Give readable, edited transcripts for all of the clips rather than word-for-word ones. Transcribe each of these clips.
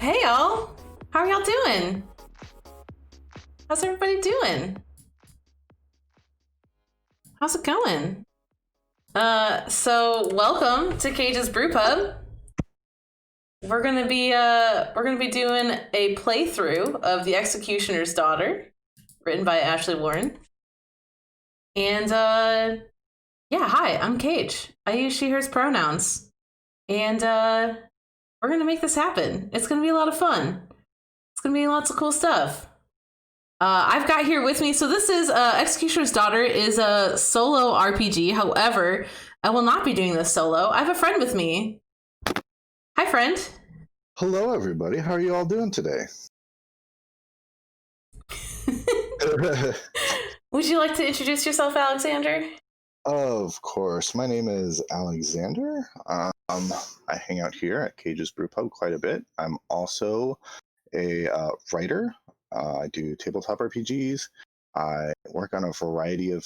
Hey y'all, how are y'all doing? How's everybody doing? How's it going? So welcome to Kage's Brew Pub. We're gonna be doing a playthrough of The Executioner's Daughter, written by Ashley Warren. And yeah, hi, I'm Kage. I use she/hers pronouns. And we're gonna make this happen. It's gonna be a lot of fun. It's gonna be lots of cool stuff. I've got here with me, so this is Executioner's Daughter is a solo RPG. However, I will not be doing this solo. I have a friend with me. Hi, friend. Hello, everybody. How are you all doing today? Would you like to introduce yourself, Alexander? Of course. My name is Alexander. I hang out here at Kage's Brew Pub quite a bit. I'm also a writer. I do tabletop RPGs. I work on a variety of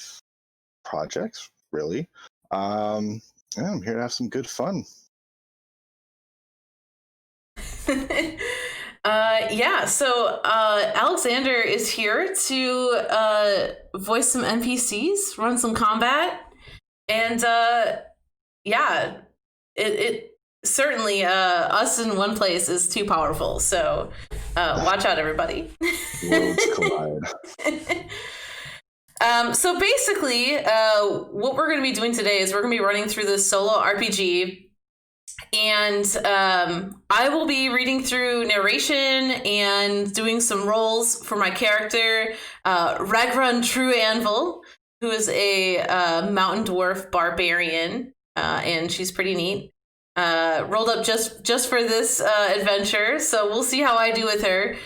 projects, really. Yeah, I'm here to have some good fun. Yeah, so Alexander is here to voice some NPCs, run some combat, and yeah, it certainly us in one place is too powerful, so watch out, everybody. Worlds collide. So basically, what we're going to be doing today is we're going to be running through this solo RPG. And I will be reading through narration and doing some roles for my character, Ragrun True Anvil, who is a mountain dwarf barbarian, and she's pretty neat. Rolled up just for this adventure, so we'll see how I do with her.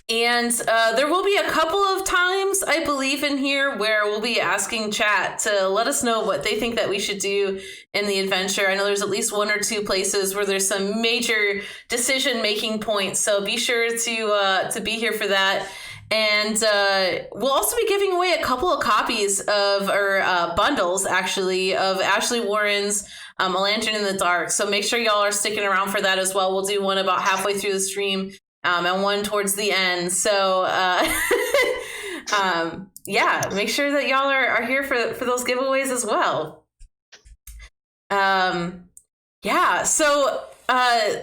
And there will be a couple of times, I believe, in here where we'll be asking chat to let us know what they think that we should do in the adventure. I know there's at least one or two places where there's some major decision-making points, so be sure to be here for that. And we'll also be giving away a couple of copies of, or bundles, actually, of Ashley Warren's A Lantern in the Dark. So make sure y'all are sticking around for that as well. We'll do one about halfway through the stream. And one towards the end. So, yeah, make sure that y'all are here for those giveaways as well. Yeah, so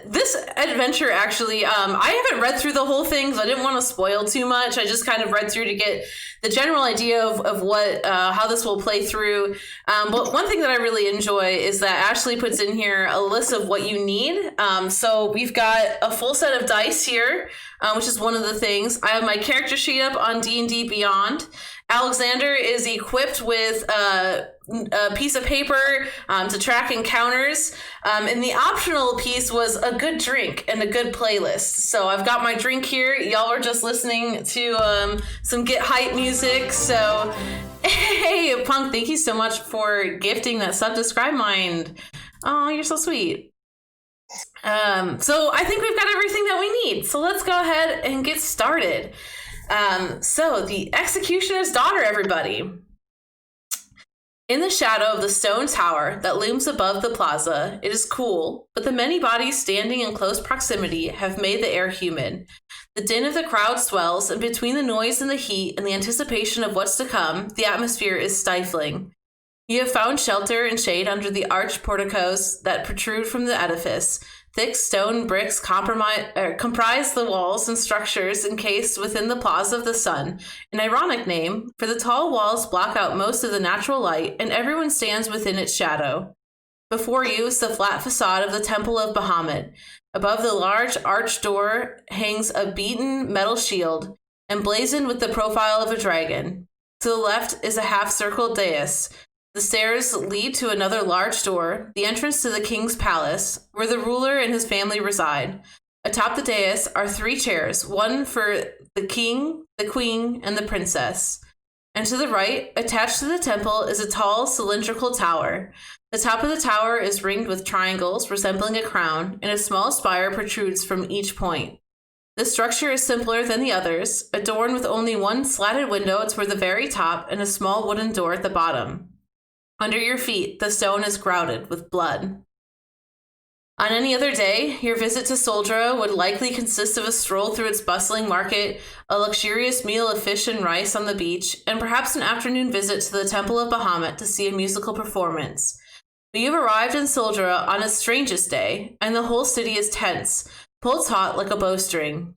this adventure, actually, I haven't read through the whole thing, so I didn't want to spoil too much. I just kind of read through to get the general idea of what how this will play through. But one thing that I really enjoy is that Ashley puts in here a list of what you need. So we've got a full set of dice here, which is one of the things. I have my character sheet up on D&D Beyond. Alexander is equipped with a piece of paper to track encounters. And the optional piece was a good drink and a good playlist. So I've got my drink here. Y'all are just listening to some Get Hype music. So, hey, Punk, thank you so much for gifting that sub-describe mind. Oh, you're so sweet. So I think we've got everything that we need. So let's go ahead and get started. So the Executioner's Daughter, everybody. In the shadow of the stone tower that looms above the plaza, it is cool, but the many bodies standing in close proximity have made the air humid. The din of the crowd swells, and between the noise and the heat and the anticipation of what's to come, the atmosphere is stifling. You have found shelter and shade under the arched porticos that protrude from the edifice. Thick stone bricks comprise the walls and structures encased within the Plaza of the Sun, an ironic name, for the tall walls block out most of the natural light, and everyone stands within its shadow. Before you is the flat facade of the Temple of Bahamut. Above the large arched door hangs a beaten metal shield, emblazoned with the profile of a dragon. To the left is a half-circle dais. The stairs lead to another large door, the entrance to the king's palace, where the ruler and his family reside. Atop the dais are 3 chairs, one for the king, the queen, and the princess. And to the right, attached to the temple, is a tall, cylindrical tower. The top of the tower is ringed with triangles resembling a crown, and a small spire protrudes from each point. The structure is simpler than the others, adorned with only one slatted window toward the very top and a small wooden door at the bottom. Under your feet, the stone is grouted with blood. On any other day, your visit to Soldra would likely consist of a stroll through its bustling market, a luxurious meal of fish and rice on the beach, and perhaps an afternoon visit to the Temple of Bahamut to see a musical performance. But you've arrived in Soldra on its strangest day, and the whole city is tense, pulled taut like a bowstring.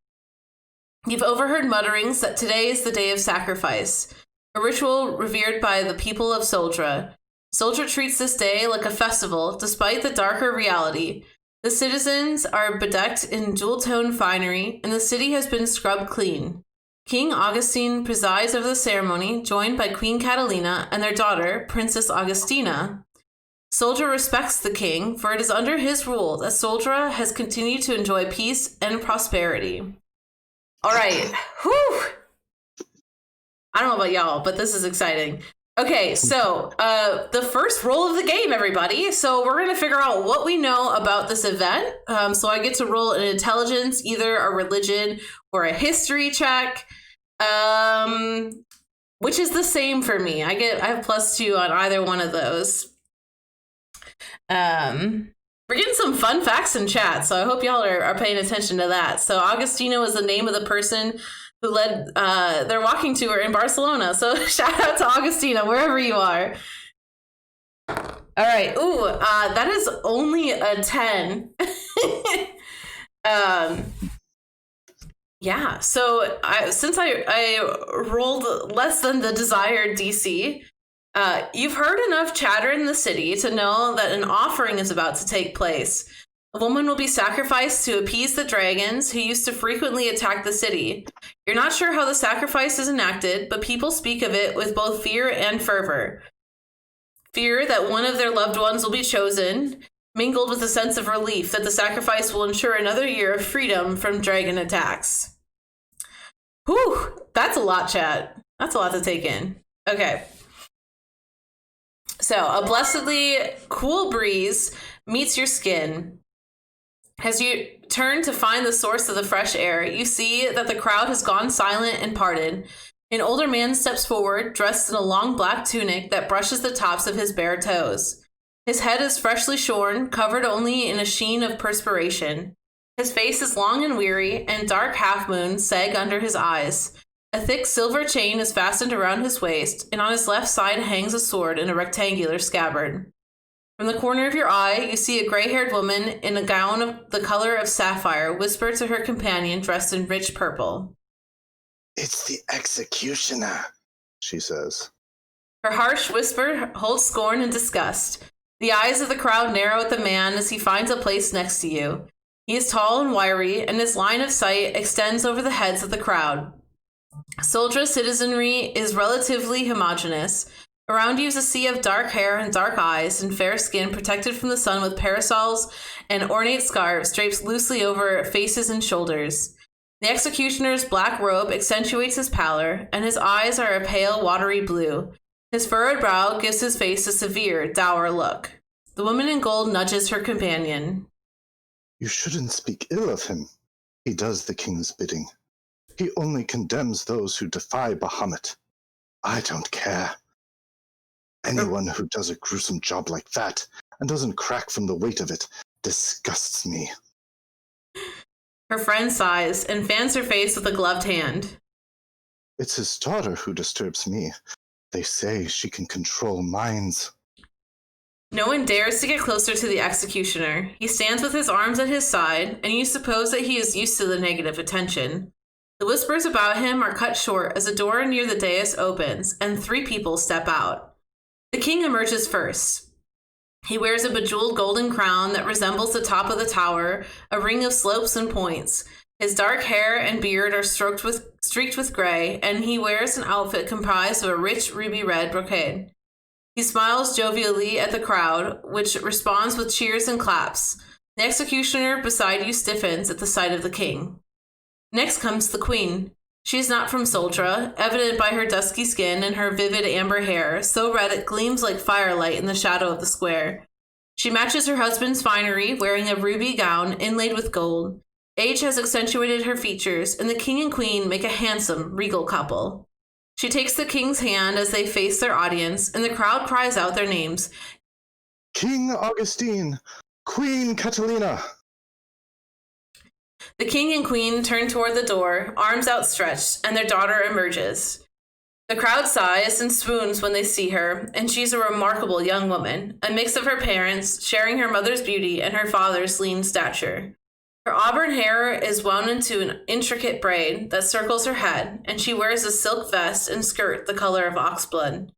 You've overheard mutterings that today is the day of sacrifice, a ritual revered by the people of Soldra. Soldra treats this day like a festival, despite the darker reality. The citizens are bedecked in jewel-toned finery, and the city has been scrubbed clean. King Augustine presides over the ceremony, joined by Queen Catalina and their daughter, Princess Augustina. Soldra respects the king, for it is under his rule that Soldra has continued to enjoy peace and prosperity. All right. Whew. I don't know about y'all, but this is exciting. Okay, so the first roll of the game, everybody. So we're going to figure out what we know about this event. So I get to roll an intelligence, either a religion or a history check, which is the same for me. I have +2 on either one of those. We're getting some fun facts in chat, so I hope y'all are paying attention to that. So Agostino is the name of the person who led their walking tour in Barcelona. So shout out to Agostino, wherever you are. All right. Ooh, that is only a 10. Yeah. So since I rolled less than the desired DC, you've heard enough chatter in the city to know that an offering is about to take place. A woman will be sacrificed to appease the dragons who used to frequently attack the city. You're not sure how the sacrifice is enacted, but people speak of it with both fear and fervor. Fear that one of their loved ones will be chosen, mingled with a sense of relief that the sacrifice will ensure another year of freedom from dragon attacks. Whew, that's a lot, chat. That's a lot to take in. Okay. So, a blessedly cool breeze meets your skin. As you turn to find the source of the fresh air, you see that the crowd has gone silent and parted. An older man steps forward, dressed in a long black tunic that brushes the tops of his bare toes. His head is freshly shorn, covered only in a sheen of perspiration. His face is long and weary, and dark half-moons sag under his eyes. A thick silver chain is fastened around his waist, and on his left side hangs a sword in a rectangular scabbard. From the corner of your eye, you see a gray-haired woman in a gown of the color of sapphire whisper to her companion dressed in rich purple. "It's the executioner," she says. Her harsh whisper holds scorn and disgust. The eyes of the crowd narrow at the man as he finds a place next to you. He is tall and wiry, and his line of sight extends over the heads of the crowd. Soldra's citizenry is relatively homogeneous. Around you is a sea of dark hair and dark eyes and fair skin protected from the sun with parasols and ornate scarves draped loosely over faces and shoulders. The executioner's black robe accentuates his pallor, and his eyes are a pale, watery blue. His furrowed brow gives his face a severe, dour look. The woman in gold nudges her companion. "You shouldn't speak ill of him. He does the king's bidding. He only condemns those who defy Bahamut. I don't care. Anyone who does a gruesome job like that and doesn't crack from the weight of it disgusts me." Her friend sighs and fans her face with a gloved hand. "It's his daughter who disturbs me. They say she can control minds." No one dares to get closer to the executioner. He stands with his arms at his side, and you suppose that he is used to the negative attention. The whispers about him are cut short as a door near the dais opens, and 3 people step out. The king emerges first. He wears a bejeweled golden crown that resembles the top of the tower, a ring of slopes and points. His dark hair and beard are streaked with gray, and he wears an outfit comprised of a rich ruby red brocade. He smiles jovially at the crowd, which responds with cheers and claps. The executioner beside you stiffens at the sight of the king. Next comes the queen. She is not from Soldra, evident by her dusky skin and her vivid amber hair, so red it gleams like firelight in the shadow of the square. She matches her husband's finery, wearing a ruby gown inlaid with gold. Age has accentuated her features, and the king and queen make a handsome, regal couple. She takes the king's hand as they face their audience, and the crowd cries out their names. "King Augustine, Queen Catalina! The king and queen turn toward the door, arms outstretched, and their daughter emerges. The crowd sighs and swoons when they see her, and she's a remarkable young woman, a mix of her parents, sharing her mother's beauty and her father's lean stature. Her auburn hair is wound into an intricate braid that circles her head, and she wears a silk vest and skirt the color of oxblood.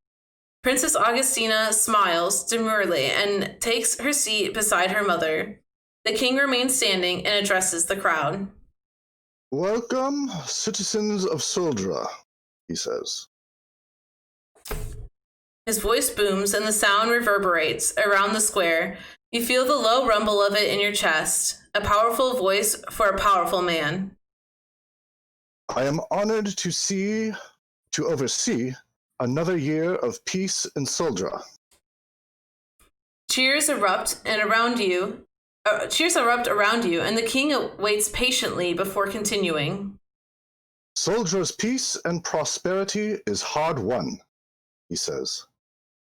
Princess Augustina smiles demurely and takes her seat beside her mother. The king remains standing and addresses the crowd. Welcome, citizens of Soldra, he says. His voice booms and the sound reverberates around the square. You feel the low rumble of it in your chest, a powerful voice for a powerful man. I am honored to oversee another year of peace in Soldra. Cheers erupt around you, and the king waits patiently before continuing. Soldra's peace and prosperity is hard won, he says.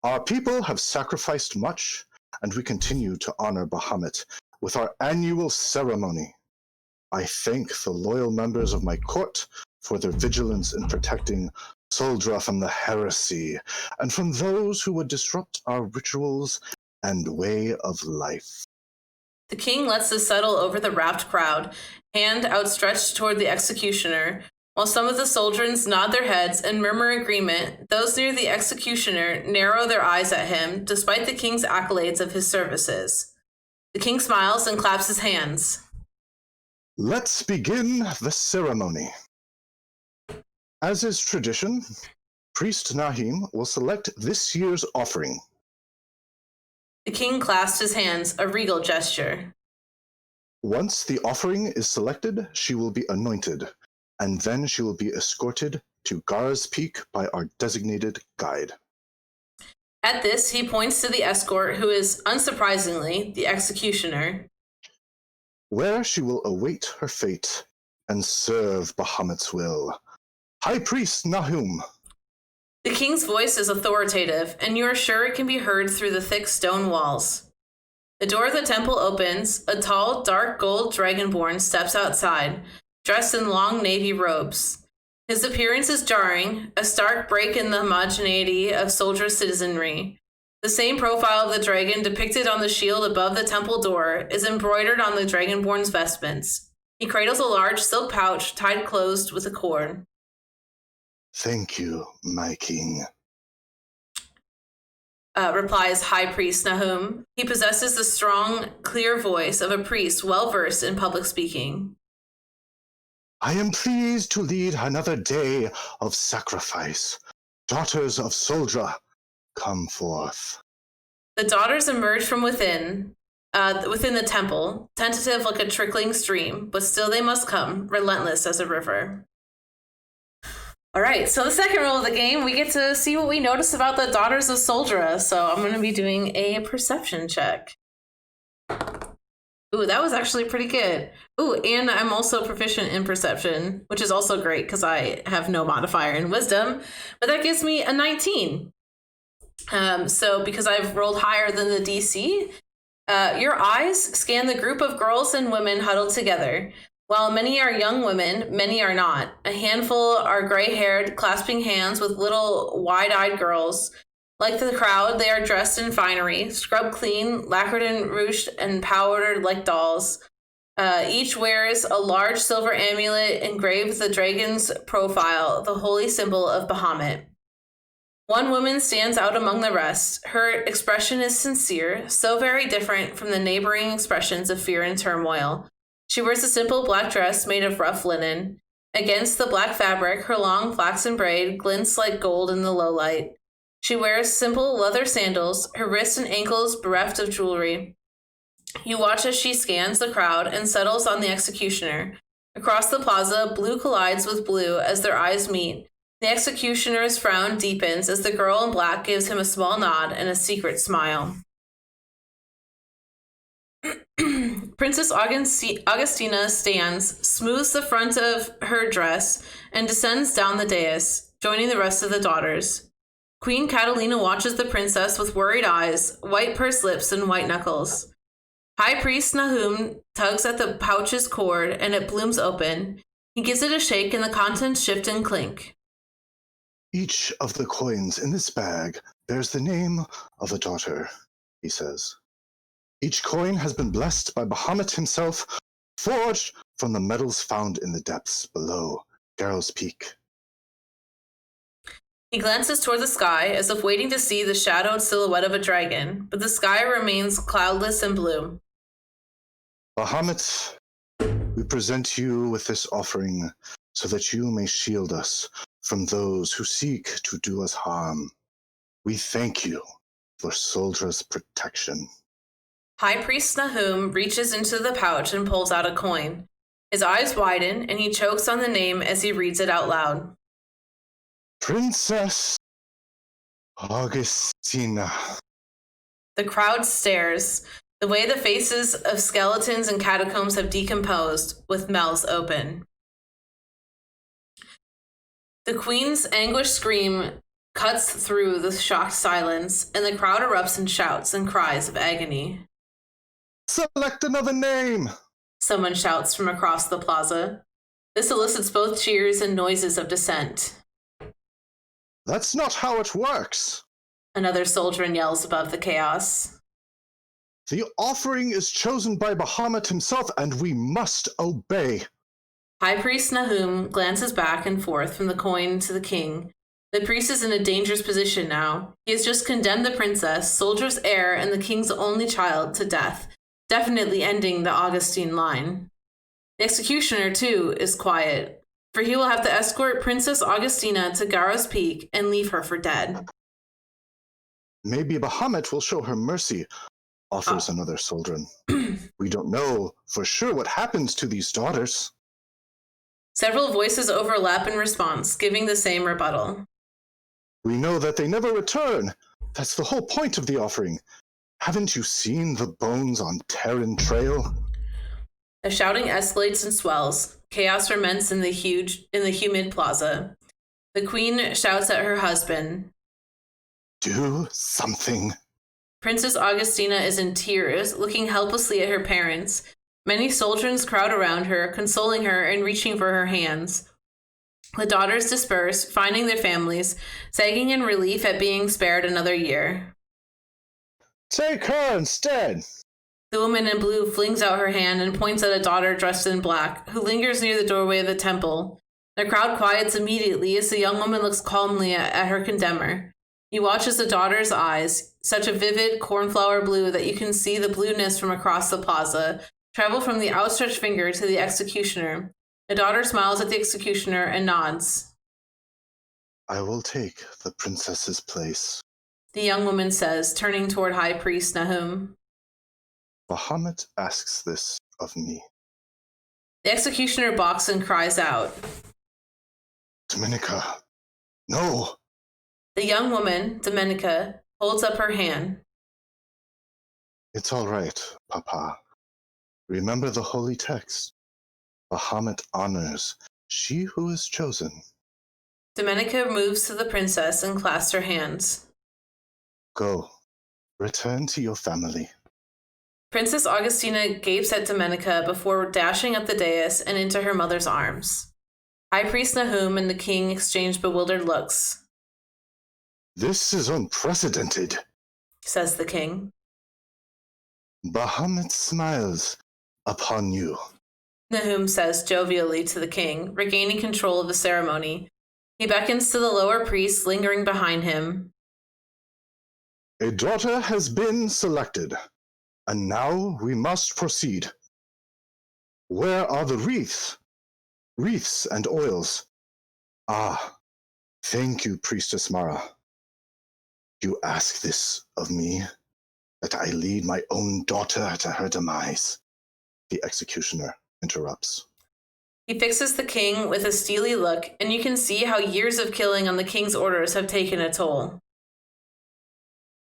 Our people have sacrificed much, and we continue to honor Bahamut with our annual ceremony. I thank the loyal members of my court for their vigilance in protecting Soldra from the heresy and from those who would disrupt our rituals and way of life. The king lets this settle over the rapt crowd, hand outstretched toward the executioner. While some of the Soldrans nod their heads and murmur agreement, those near the executioner narrow their eyes at him, despite the king's accolades of his services. The king smiles and claps his hands. Let's begin the ceremony. As is tradition, Priest Nahim will select this year's offering. The king clasped his hands, a regal gesture. Once the offering is selected, she will be anointed, and then she will be escorted to Garra's Peak by our designated guide. At this, he points to the escort, who is, unsurprisingly, the executioner. Where she will await her fate and serve Bahamut's will. High Priest Nahum. The king's voice is authoritative, and you are sure it can be heard through the thick stone walls. The door of the temple opens. A tall, dark gold dragonborn steps outside, dressed in long navy robes. His appearance is jarring, a stark break in the homogeneity of Soldra's citizenry. The same profile of the dragon depicted on the shield above the temple door is embroidered on the dragonborn's vestments. He cradles a large silk pouch tied closed with a cord. Thank you, my king. Replies High Priest Nahum. He possesses the strong, clear voice of a priest well-versed in public speaking. I am pleased to lead another day of sacrifice. Daughters of Soldra, come forth. The daughters emerge from within the temple, tentative like a trickling stream, but still they must come, relentless as a river. All right, so the second role of the game, we get to see what we notice about the Daughters of Soldra. So I'm going to be doing a perception check. Ooh, that was actually pretty good. Ooh, and I'm also proficient in perception, which is also great because I have no modifier in wisdom. But that gives me a 19. So because I've rolled higher than the DC, your eyes scan the group of girls and women huddled together. While many are young women, many are not. A handful are gray-haired, clasping hands with little wide-eyed girls. Like the crowd, they are dressed in finery, scrubbed clean, lacquered and rouged, and powdered like dolls. Each wears a large silver amulet engraved with the dragon's profile, the holy symbol of Bahamut. One woman stands out among the rest. Her expression is sincere, so very different from the neighboring expressions of fear and turmoil. She wears a simple black dress made of rough linen. Against the black fabric, her long flaxen braid glints like gold in the low light. She wears simple leather sandals, her wrists and ankles bereft of jewelry. You watch as she scans the crowd and settles on the executioner. Across the plaza, blue collides with blue as their eyes meet. The executioner's frown deepens as the girl in black gives him a small nod and a secret smile. Princess Augustina stands, smooths the front of her dress, and descends down the dais, joining the rest of the daughters. Queen Catalina watches the princess with worried eyes, white pursed lips, and white knuckles. High Priest Nahum tugs at the pouch's cord and it blooms open. He gives it a shake and the contents shift and clink. Each of the coins in this bag bears the name of a daughter, he says. Each coin has been blessed by Bahamut himself, forged from the metals found in the depths below Garra's Peak. He glances toward the sky as if waiting to see the shadowed silhouette of a dragon, but the sky remains cloudless and blue. Bahamut, we present you with this offering so that you may shield us from those who seek to do us harm. We thank you for Soldra's protection. High Priest Nahum reaches into the pouch and pulls out a coin. His eyes widen and he chokes on the name as he reads it out loud. Princess Augustina. The crowd stares, the way the faces of skeletons and catacombs have decomposed, with mouths open. The queen's anguished scream cuts through the shocked silence, and the crowd erupts in shouts and cries of agony. Select another name! Someone shouts from across the plaza. This elicits both cheers and noises of dissent. That's not how it works. Another Soldra yells above the chaos. The offering is chosen by Bahamut himself, and we must obey. High Priest Nahum glances back and forth from the coin to the king. The priest is in a dangerous position now. He has just condemned the princess, Soldra's heir, and the king's only child to death, definitely ending the Augustine line. The executioner, too, is quiet, for he will have to escort Princess Augustina to Garra's Peak and leave her for dead. Maybe Bahamut will show her mercy, offers another Soldran. We don't know for sure what happens to these daughters. Several voices overlap in response, giving the same rebuttal. We know that they never return. That's the whole point of the offering. Haven't you seen the bones on Terran Trail? The shouting escalates and swells. Chaos ferments in the humid plaza. The queen shouts at her husband. Do something. Princess Augustina is in tears, looking helplessly at her parents. Many Soldrans crowd around her, consoling her and reaching for her hands. The daughters disperse, finding their families, sagging in relief at being spared another year. Take her instead. The woman in blue flings out her hand and points at a daughter dressed in black, who lingers near the doorway of the temple. The crowd quiets immediately as the young woman looks calmly at her condemner. You watch as the daughter's eyes, such a vivid cornflower blue that you can see the blueness from across the plaza, travel from the outstretched finger to the executioner. The daughter smiles at the executioner and nods. I will take the princess's place, The young woman says, turning toward High Priest Nahum. Bahamut asks this of me. The executioner balks and cries out. Dominica, no! The young woman, Dominica, holds up her hand. It's all right, Papa. Remember the holy text. Bahamut honors she who is chosen. Dominica moves to the princess and clasps her hands. Go. Return to your family. Princess Augustina gapes at Dominica before dashing up the dais and into her mother's arms. High Priest Nahum and the king exchange bewildered looks. This is unprecedented, Says the king. Bahamut smiles upon you. Nahum says jovially to the king, regaining control of the ceremony. He beckons to the lower priests lingering behind him. A daughter has been selected, and now we must proceed. Where are the wreaths and oils? Ah, thank you, Priestess Mara. You ask this of me, that I lead my own daughter to her demise. The executioner interrupts. He fixes the king with a steely look, and you can see how years of killing on the king's orders have taken a toll.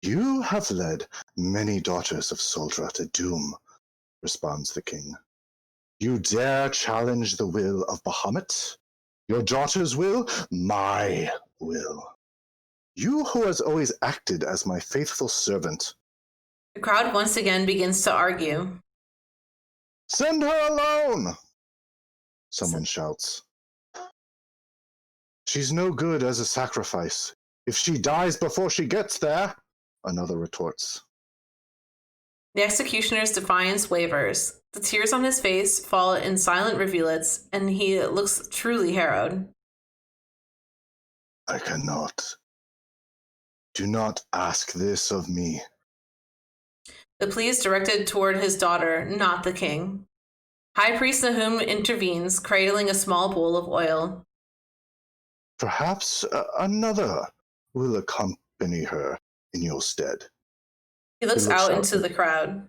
You have led many daughters of Soldra to doom, responds the king. You dare challenge the will of Bahamut? Your daughter's will? My will. You who has always acted as my faithful servant. The crowd once again begins to argue. Send her alone! Someone shouts. She's no good as a sacrifice. If she dies before she gets there, another retorts. The executioner's defiance wavers. The tears on his face fall in silent rivulets, and he looks truly harrowed. I cannot. Do not ask this of me. The plea is directed toward his daughter, not the king. High Priest Nahum intervenes, cradling a small bowl of oil. Perhaps another will accompany her in your stead. He looks out into the crowd.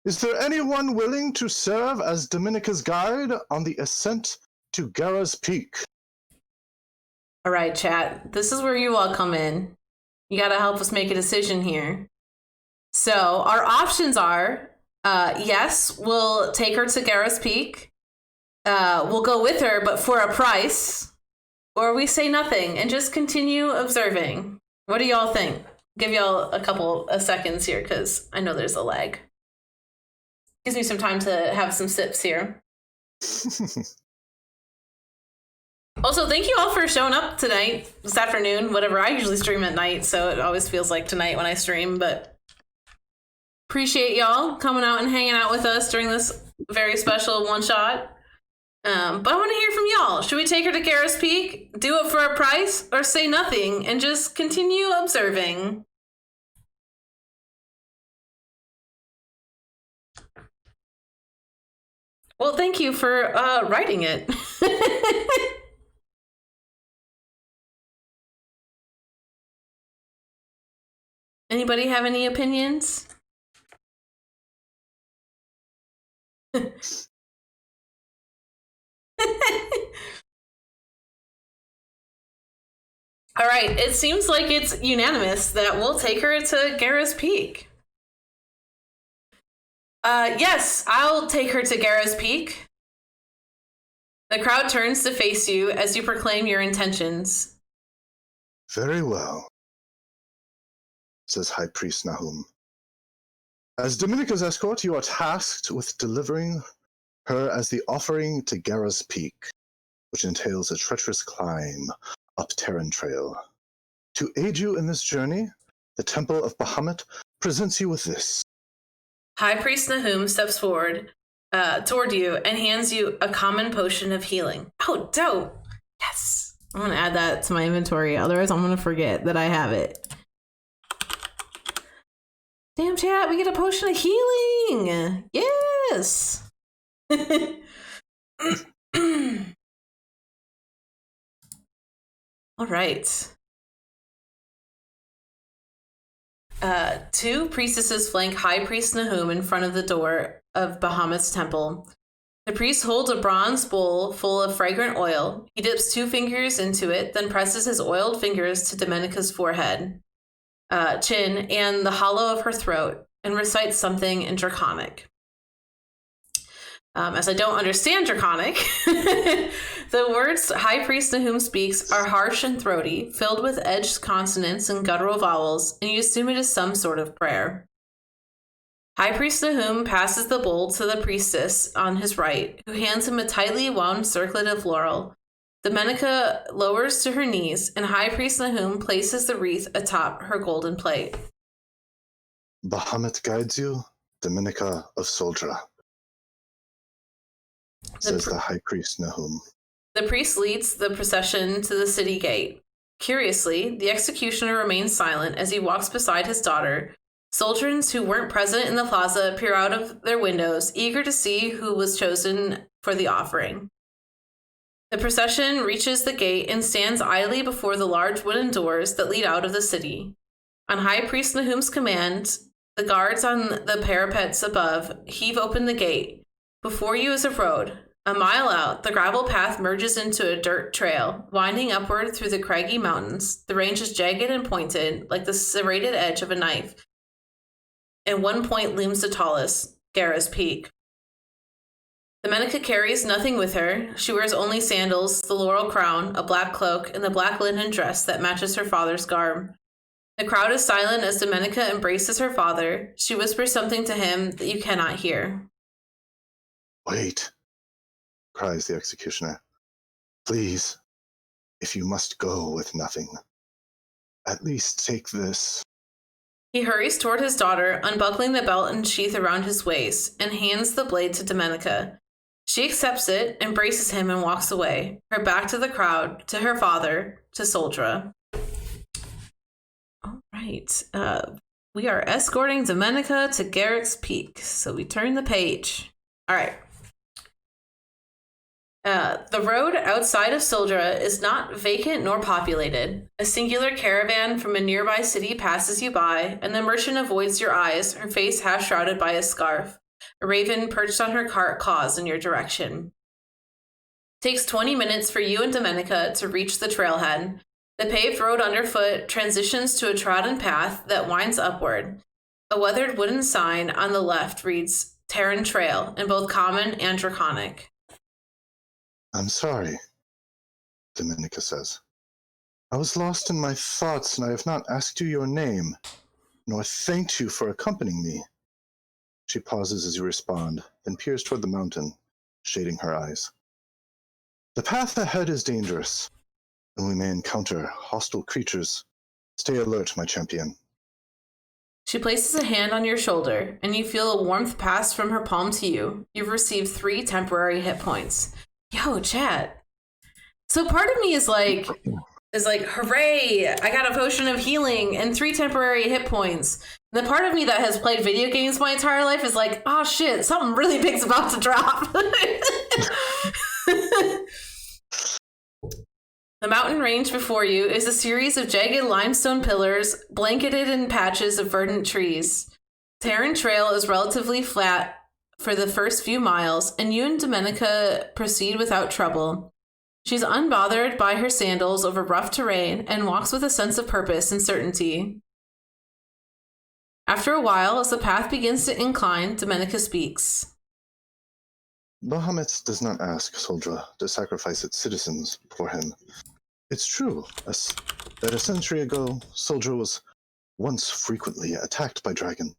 Is there anyone willing to serve as Dominica's guide on the ascent to Garra's Peak? All right, chat. This is where you all come in. You got to help us make a decision here. So our options are, yes, we'll take her to Garra's Peak. We'll go with her, but for a price. Or we say nothing and just continue observing. What do y'all think? Give y'all a couple of seconds here because I know there's a lag. Gives me some time to have some sips here. Also, thank you all for showing up tonight, this afternoon, whatever. I usually stream at night, so it always feels like tonight when I stream, but appreciate y'all coming out and hanging out with us during this very special one-shot. But I want to hear from y'all. Should we take her to Garra's Peak, do it for a price, or say nothing and just continue observing? Well, thank you for writing it. Anybody have any opinions? All right, it seems like it's unanimous that we'll take her to Garra's Peak. Yes, I'll take her to Garra's Peak. The crowd turns to face you as you proclaim your intentions. Very well, says High Priest Nahum. As Dominica's escort, you are tasked with delivering her as the offering to Garra's Peak, which entails a treacherous climb up Terran Trail. To aid you in this journey, the Temple of Bahamut presents you with this. High Priest Nahum steps forward toward you and hands you a common potion of healing. Oh, dope. Yes. I'm going to add that to my inventory. Otherwise, I'm going to forget that I have it. Damn, chat, we get a potion of healing. Yes. All right. Two priestesses flank High Priest Nahum in front of the door of Bahamut's temple. The priest holds a bronze bowl full of fragrant oil. He dips 2 fingers into it, then presses his oiled fingers to Dominica's forehead, chin, and the hollow of her throat, and recites something in Draconic. As I don't understand Draconic, the words High Priest Nahum speaks are harsh and throaty, filled with edged consonants and guttural vowels, and you assume it is some sort of prayer. High Priest Nahum passes the bowl to the priestess on his right, who hands him a tightly wound circlet of laurel. Dominica lowers to her knees, and High Priest Nahum places the wreath atop her golden plate. Bahamut guides you, Dominica of Soldra, says the High Priest Nahum. The priest leads the procession to the city gate. Curiously, the executioner remains silent as he walks beside his daughter. Soldiers who weren't present in the plaza peer out of their windows, eager to see who was chosen for the offering. The procession reaches the gate and stands idly before the large wooden doors that lead out of the city. On High Priest Nahum's command, the guards on the parapets above heave open the gate. Before you is a road. A mile out, the gravel path merges into a dirt trail, winding upward through the craggy mountains. The range is jagged and pointed, like the serrated edge of a knife. And one point looms the tallest, Garra's Peak. Dominica carries nothing with her. She wears only sandals, the laurel crown, a black cloak, and the black linen dress that matches her father's garb. The crowd is silent as Dominica embraces her father. She whispers something to him that you cannot hear. Wait, cries the executioner. Please, if you must go with nothing, at least take this. He hurries toward his daughter, unbuckling the belt and sheath around his waist, and hands the blade to Domenica. She accepts it, embraces him, and walks away, her back to the crowd, to her father, to Soldra. All right. We are escorting Domenica to Garrick's Peak, so we turn the page. All right. The road outside of Soldra is not vacant nor populated. A singular caravan from a nearby city passes you by, and the merchant avoids your eyes, her face half shrouded by a scarf. A raven perched on her cart caws in your direction. It takes 20 minutes for you and Domenica to reach the trailhead. The paved road underfoot transitions to a trodden path that winds upward. A weathered wooden sign on the left reads Terran Trail in both common and draconic. I'm sorry, Domenica says. I was lost in my thoughts, and I have not asked you your name, nor thanked you for accompanying me. She pauses as you respond, then peers toward the mountain, shading her eyes. The path ahead is dangerous, and we may encounter hostile creatures. Stay alert, my champion. She places a hand on your shoulder, and you feel a warmth pass from her palm to you. You've received 3 temporary hit points. Yo, chat. So part of me is like, hooray, I got a potion of healing and 3 temporary hit points. And the part of me that has played video games my entire life is like, oh shit, something really big's about to drop. The mountain range before you is a series of jagged limestone pillars blanketed in patches of verdant trees. Terran Trail is relatively flat for the first few miles, and you and Domenica proceed without trouble. She's unbothered by her sandals over rough terrain and walks with a sense of purpose and certainty. After a while, as the path begins to incline, Domenica speaks. Bahamut does not ask Soldra to sacrifice its citizens for him. It's true that a century ago, Soldra was once frequently attacked by dragons.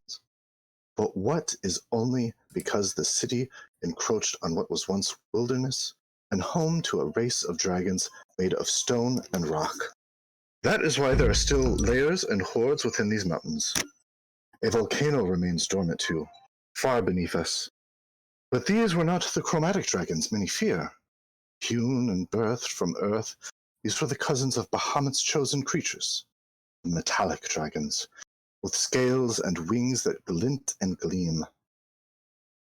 But what is only because the city encroached on what was once wilderness and home to a race of dragons made of stone and rock. That is why there are still layers and hordes within these mountains. A volcano remains dormant too, far beneath us. But these were not the chromatic dragons many fear. Hewn and birthed from earth, these were the cousins of Bahamut's chosen creatures, the metallic dragons, with scales and wings that glint and gleam.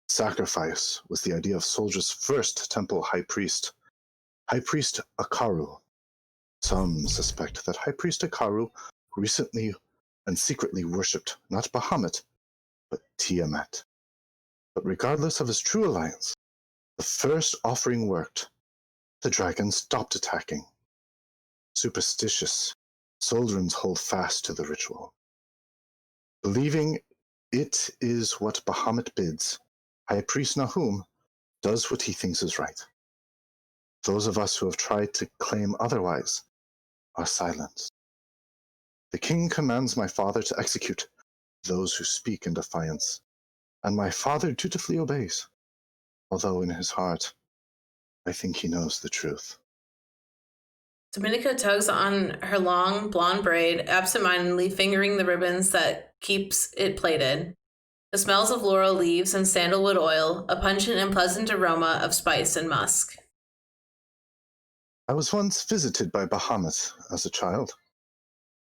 Sacrifice was the idea of Soldra's first temple high priest Akaru. Some suspect that High Priest Akaru recently and secretly worshipped not Bahamut, but Tiamat. But regardless of his true alliance, the first offering worked. The dragons stopped attacking. Superstitious, Soldrans hold fast to the ritual. Believing it is what Bahamut bids, High Priest Nahum does what he thinks is right. Those of us who have tried to claim otherwise are silenced. The king commands my father to execute those who speak in defiance, and my father dutifully obeys, although in his heart, I think he knows the truth. Domenica tugs on her long blonde braid, absentmindedly fingering the ribbons that keeps it plaited. The smells of laurel leaves and sandalwood oil, a pungent and pleasant aroma of spice and musk. I was once visited by Bahamut as a child.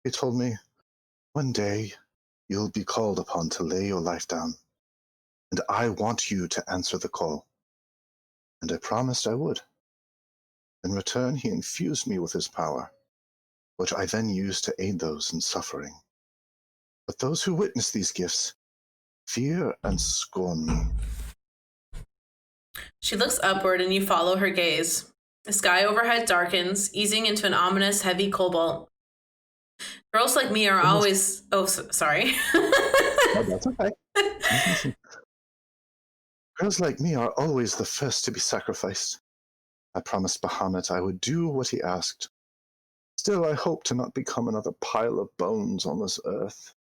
He told me, one day you'll be called upon to lay your life down, and I want you to answer the call. And I promised I would. In return, he infused me with his power, which I then used to aid those in suffering. But those who witness these gifts fear and scorn me. She looks upward and you follow her gaze. The sky overhead darkens, easing into an ominous, heavy cobalt. Girls like me are always... Oh, sorry. Oh, that's okay. Girls like me are always the first to be sacrificed. I promised Bahamut I would do what he asked. Still, I hope to not become another pile of bones on this earth.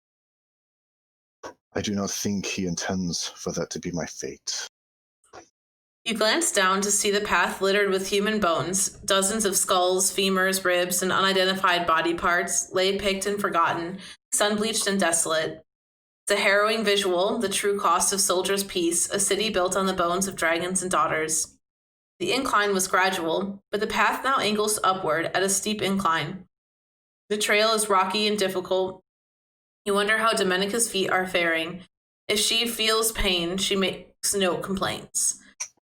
I do not think he intends for that to be my fate. You glance down to see the path littered with human bones. Dozens of skulls, femurs, ribs, and unidentified body parts lay picked and forgotten, sun-bleached and desolate. It's a harrowing visual, the true cost of Soldra's peace, a city built on the bones of dragons and daughters. The incline was gradual, but the path now angles upward at a steep incline. The trail is rocky and difficult. You wonder how Domenica's feet are faring. If she feels pain, she makes no complaints.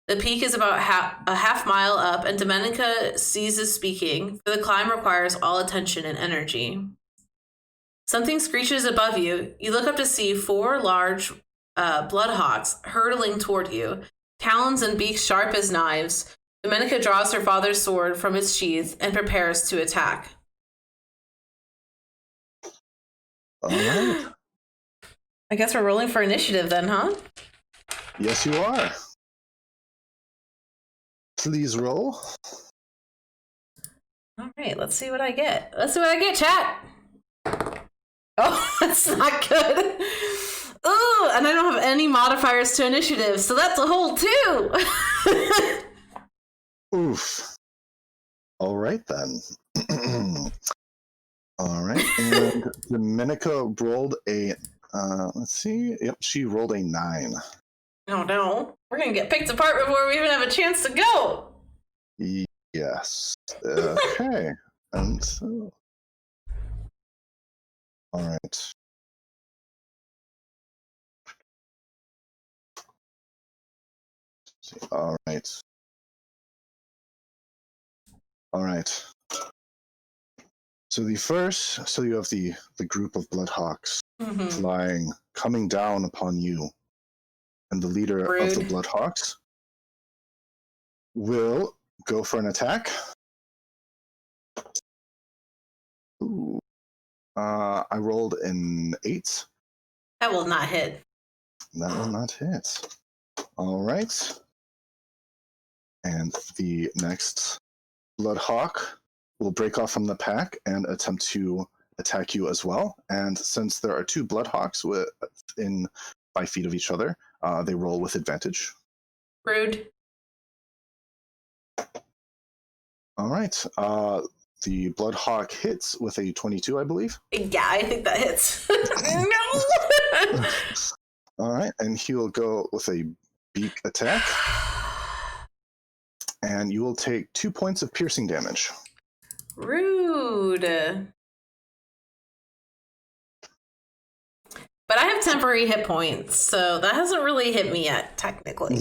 The peak is about a half mile up, and Domenica ceases speaking, for the climb requires all attention and energy. Something screeches above you. You look up to see 4 large bloodhawks hurtling toward you, talons and beaks sharp as knives. Domenica draws her father's sword from its sheath and prepares to attack. All right. I guess we're rolling for initiative then, huh? Yes, you are. Please roll. All right, let's see what I get. Let's see what I get, chat. Oh, that's not good. Ooh, and I don't have any modifiers to initiative, so that's a whole 2. Oof. All right, then. All right, and Domenica rolled a, let's see, yep, she rolled a 9. Oh no, we're gonna get picked apart before we even have a chance to go. Yes. Okay. And so, all right. All right. All right. So you have the group of Bloodhawks flying, coming down upon you, and the leader of the Bloodhawks will go for an attack. Ooh. I rolled an 8. That will not hit. That will not hit. All right. And the next Bloodhawk will break off from the pack and attempt to attack you as well. And since there are 2 Bloodhawks within 5 feet of each other, they roll with advantage. Rude. All right. The Bloodhawk hits with a 22, I believe. Yeah, I think that hits. No! All right, and he will go with a beak attack. And you will take 2 points of piercing damage. Rude. But I have temporary hit points, so that hasn't really hit me yet, technically.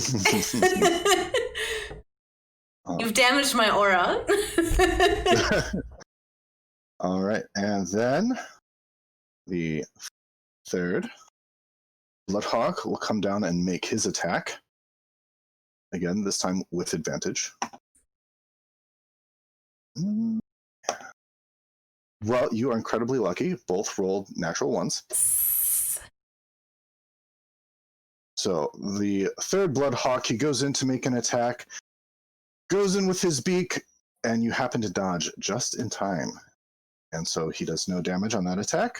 You've damaged my aura. All right, and then the third Bloodhawk will come down and make his attack. Again, this time with advantage. Well, you are incredibly lucky. Both rolled natural ones. So the third Bloodhawk, he goes in to make an attack, goes in with his beak, and you happen to dodge just in time. And so he does no damage on that attack.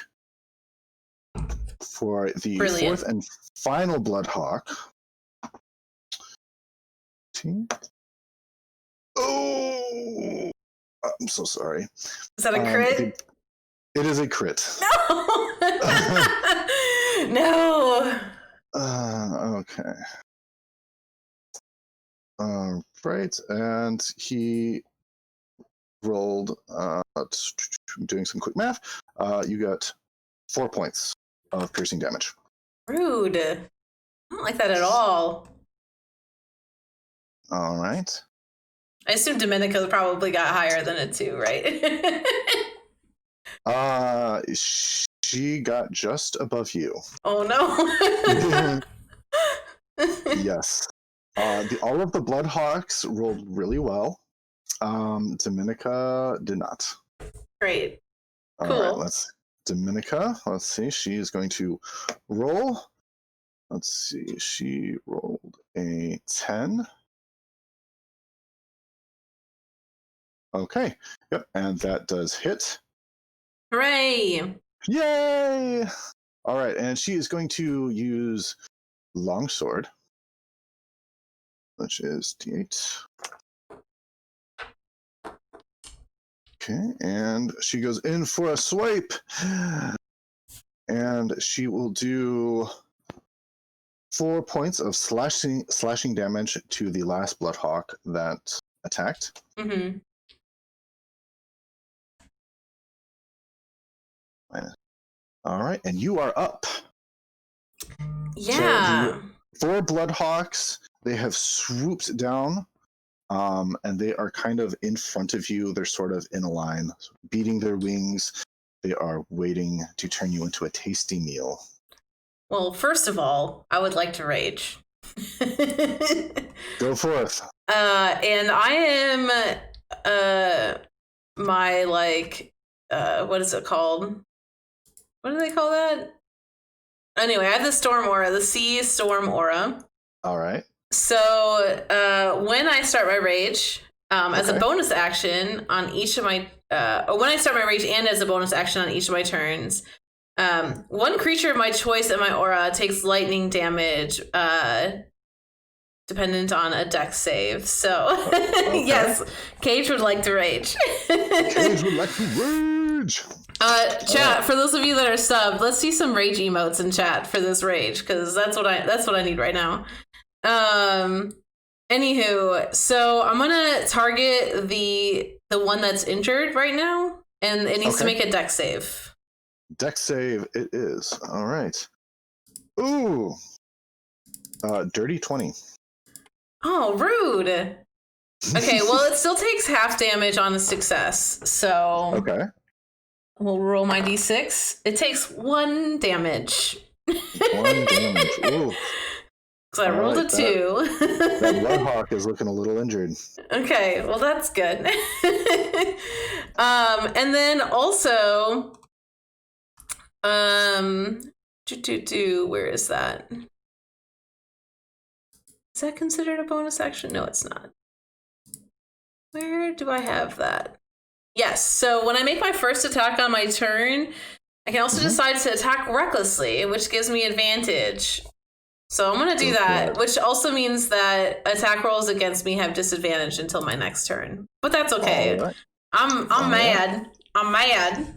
For the fourth and final Bloodhawk. Oh! I'm so sorry. Is that a crit? It is a crit. No! No! Okay. Right, and he rolled, doing some quick math, you got 4 points of piercing damage. Rude. I don't like that at all. All right. I assume Domenica probably got higher than a 2, right? She got just above you. Oh no. Yes. All of the Bloodhawks rolled really well. Domenica did not. Great. Cool. All right, Domenica, let's see, she is going to roll. Let's see, she rolled a 10. Okay, yep, and that does hit. Hooray! Yay! All right, and she is going to use Longsword which is D8. Okay, and she goes in for a swipe, and she will do 4 points of slashing damage to the last Bloodhawk that attacked. Mm-hmm. All right, and you are up. Yeah. So the 4 Bloodhawks, they have swooped down, and they are kind of in front of you. They're sort of in a line, beating their wings. They are waiting to turn you into a tasty meal. Well, first of all, I would like to rage. Go forth. And I am my what is it called? What do they call that? Anyway, I have the storm aura, the sea storm aura. All right. So when I start my rage, as a bonus action on each of my when I start my rage and as a bonus action on each of my turns, one creature of my choice in my aura takes lightning damage, dependent on a dex save. So yes, Kage would like to rage. Kage would like to rage. Chat, for those of you that are subbed, let's see some rage emotes in chat for this rage, because that's what I need right now. Anywho, so I'm gonna target the one that's injured right now, and it needs to make a dex save. Dex save it is. All right. Ooh. Dirty 20. Oh, rude. Okay, well, it still takes half damage on a success, so okay. We'll roll my d6. It takes 1 damage. 1 damage. Ooh. So I rolled a 2. That Bloodhawk is looking a little injured. Okay, well that's good. And then also, where is that? Is that considered a bonus action? No, it's not. Where do I have that? Yes, so when I make my first attack on my turn, I can also decide to attack recklessly, which gives me advantage. So I'm going to do that, which also means that attack rolls against me have disadvantage until my next turn. But that's okay. Right. I'm mad. Right. I'm mad.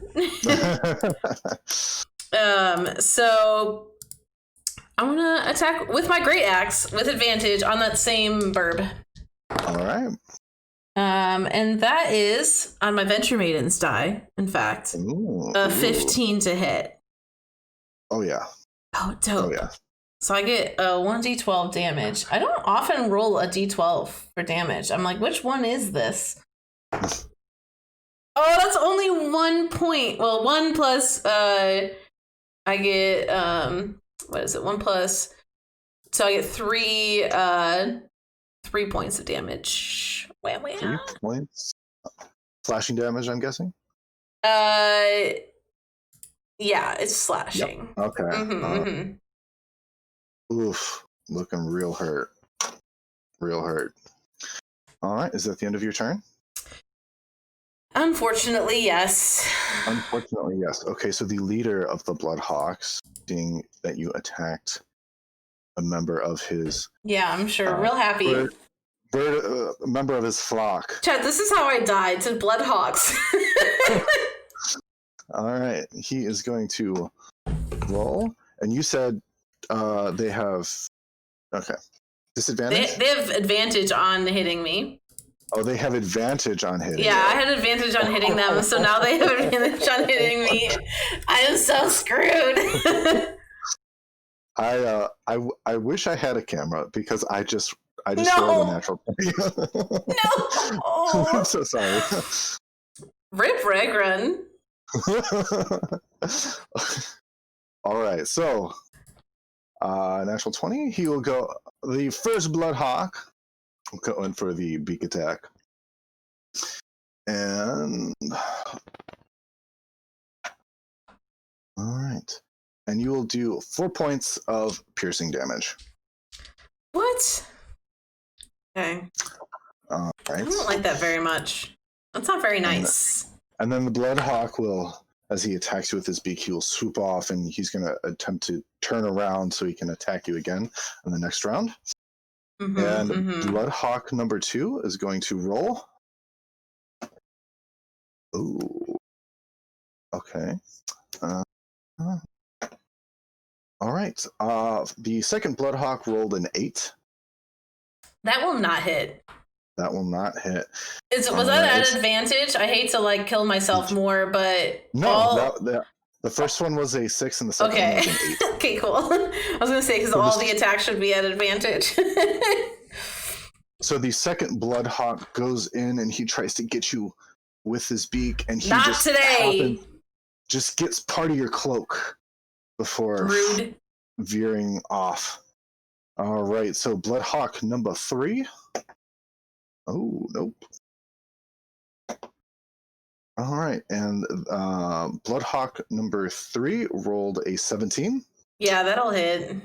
So I'm going to attack with my great axe with advantage on that same burb. All right. And that is on my Venture Maidens die, in fact. A 15 to hit. Oh, yeah. Oh, dope. Oh, yeah. So I get 1d12 damage. I don't often roll a d12 for damage. I'm like, which one is this? Oh, that's only 1 point. Well, 1 plus, I get, what is it? 1 plus, so I get 3 points of damage. Wham, wham. 3 points? Slashing damage, I'm guessing? Yeah, it's slashing. Yep. Okay. Oof, looking real hurt. Real hurt. All right, is that the end of your turn? Unfortunately, yes. Unfortunately, yes. Okay, so the leader of the Bloodhawks, seeing that you attacked a member of his... Yeah, I'm sure. Real happy. A member of his flock. Chad, this is how I died, to Bloodhawks. All right, he is going to roll, and you said they have disadvantage. They have advantage on hitting me. Oh, they have advantage on hitting. Yeah, I had advantage on hitting them, so now they have advantage on hitting me. I am so screwed. I wish I had a camera because I just rolled a natural 20. No. I'm so sorry. Rip Regrun. All right, so natural 20. He will go. The first Bloodhawk will go in for the beak attack, and all right, and you will do 4 points of piercing damage. What? Okay. All right. I don't like that very much. That's not very nice. And then the Bloodhawk will, as he attacks you with his beak, he will swoop off, and he's going to attempt to turn around so he can attack you again in the next round. And Bloodhawk number 2 is going to roll. Ooh. Okay. All right. The second Bloodhawk rolled an 8. That will not hit. That will not hit. Was that at advantage? I hate to like kill myself more, but no. The first one was a 6 and the second one was an 8. Okay, cool. I was gonna say because all the attacks should be at advantage. So the second Bloodhawk goes in and he tries to get you with his beak, and he just gets part of your cloak before veering off. All right, so Bloodhawk number 3. Oh, nope. All right, and Bloodhawk number 3 rolled a 17. Yeah, that'll hit.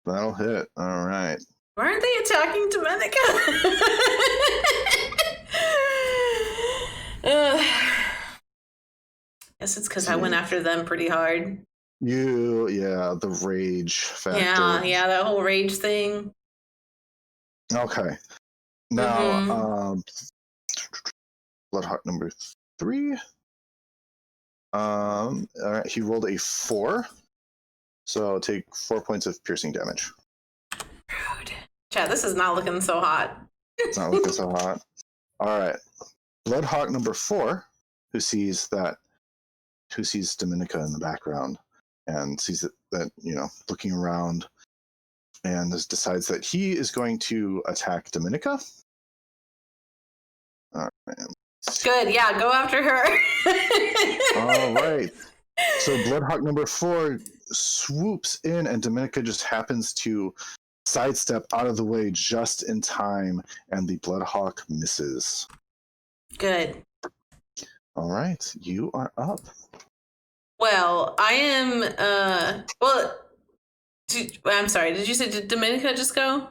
That'll hit. All right. Why aren't they attacking Dominica? Guess it's because I went after them pretty hard. The rage factor. Yeah, that whole rage thing. Okay. Now, Bloodhawk number 3. All right, he rolled a 4. So take 4 points of piercing damage. Rude. Chat, this is not looking so hot. It's not looking so hot. All right. Bloodhawk number 4, who sees Dominica in the background and sees that looking around, and decides that he is going to attack Dominica. All right. Good, yeah, go after her. All right. So Bloodhawk number 4 swoops in, and Dominica just happens to sidestep out of the way just in time, and the Bloodhawk misses. Good. All right, you are up. Well, I am. I'm sorry. Did you say did Dominica just go?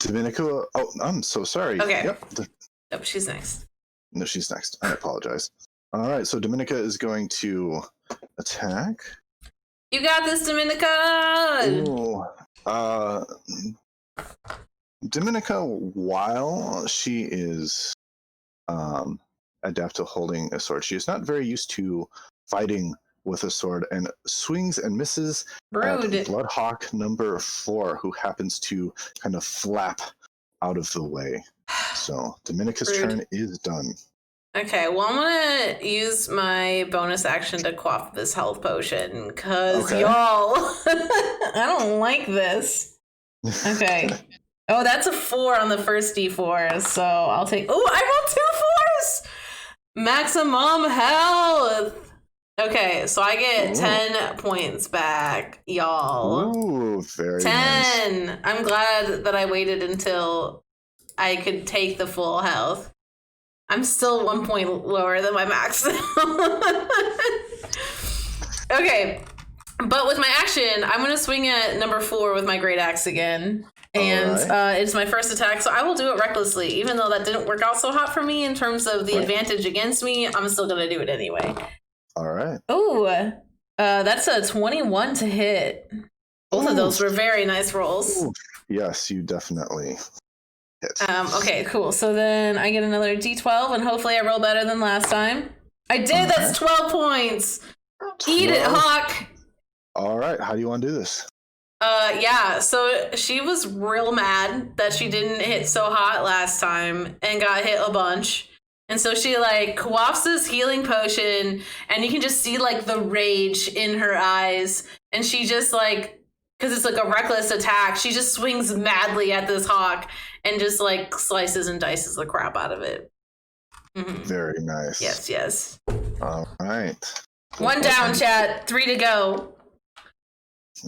Dominica. Oh, I'm so sorry. Okay. Yep. She's next. No, she's next. I apologize. All right, so Dominica is going to attack. You got this, Dominica! Ooh. Dominica, while she is adept to holding a sword, she is not very used to fighting with a sword, and swings and misses at Bloodhawk number 4, who happens to kind of flap out of the way. So Dominica's turn is done. Okay, well, I'm gonna use my bonus action to quaff this health potion, because y'all, I don't like this. Okay. Oh, that's a 4 on the first D4, so I'll take... Oh, I rolled 2 4s! Maximum health! Okay, so I get 10 points back, y'all. Ooh, very 10! Nice. I'm glad that I waited until I could take the full health. I'm still 1 point lower than my max. Okay, but with my action, I'm going to swing at number 4 with my great axe again. And it's my first attack, so I will do it recklessly. Even though that didn't work out so hot for me in terms of the advantage against me, I'm still going to do it anyway. All right. Ooh, that's a 21 to hit. Both of those were very nice rolls. Ooh. Yes, you definitely hit. Okay, cool. So then I get another D12, and hopefully I roll better than last time. I did! That's 12 points! 12. Eat it, Hawk! All right, how do you want to do this? Yeah, so she was real mad that she didn't hit so hot last time and got hit a bunch. And so she, like, quaffs this healing potion, and you can just see, like, the rage in her eyes. And she just, like, because it's, like, a reckless attack, she just swings madly at this hawk and just, like, slices and dices the crap out of it. Mm-hmm. Very nice. Yes. All right. 1 down, chat. 3 to go.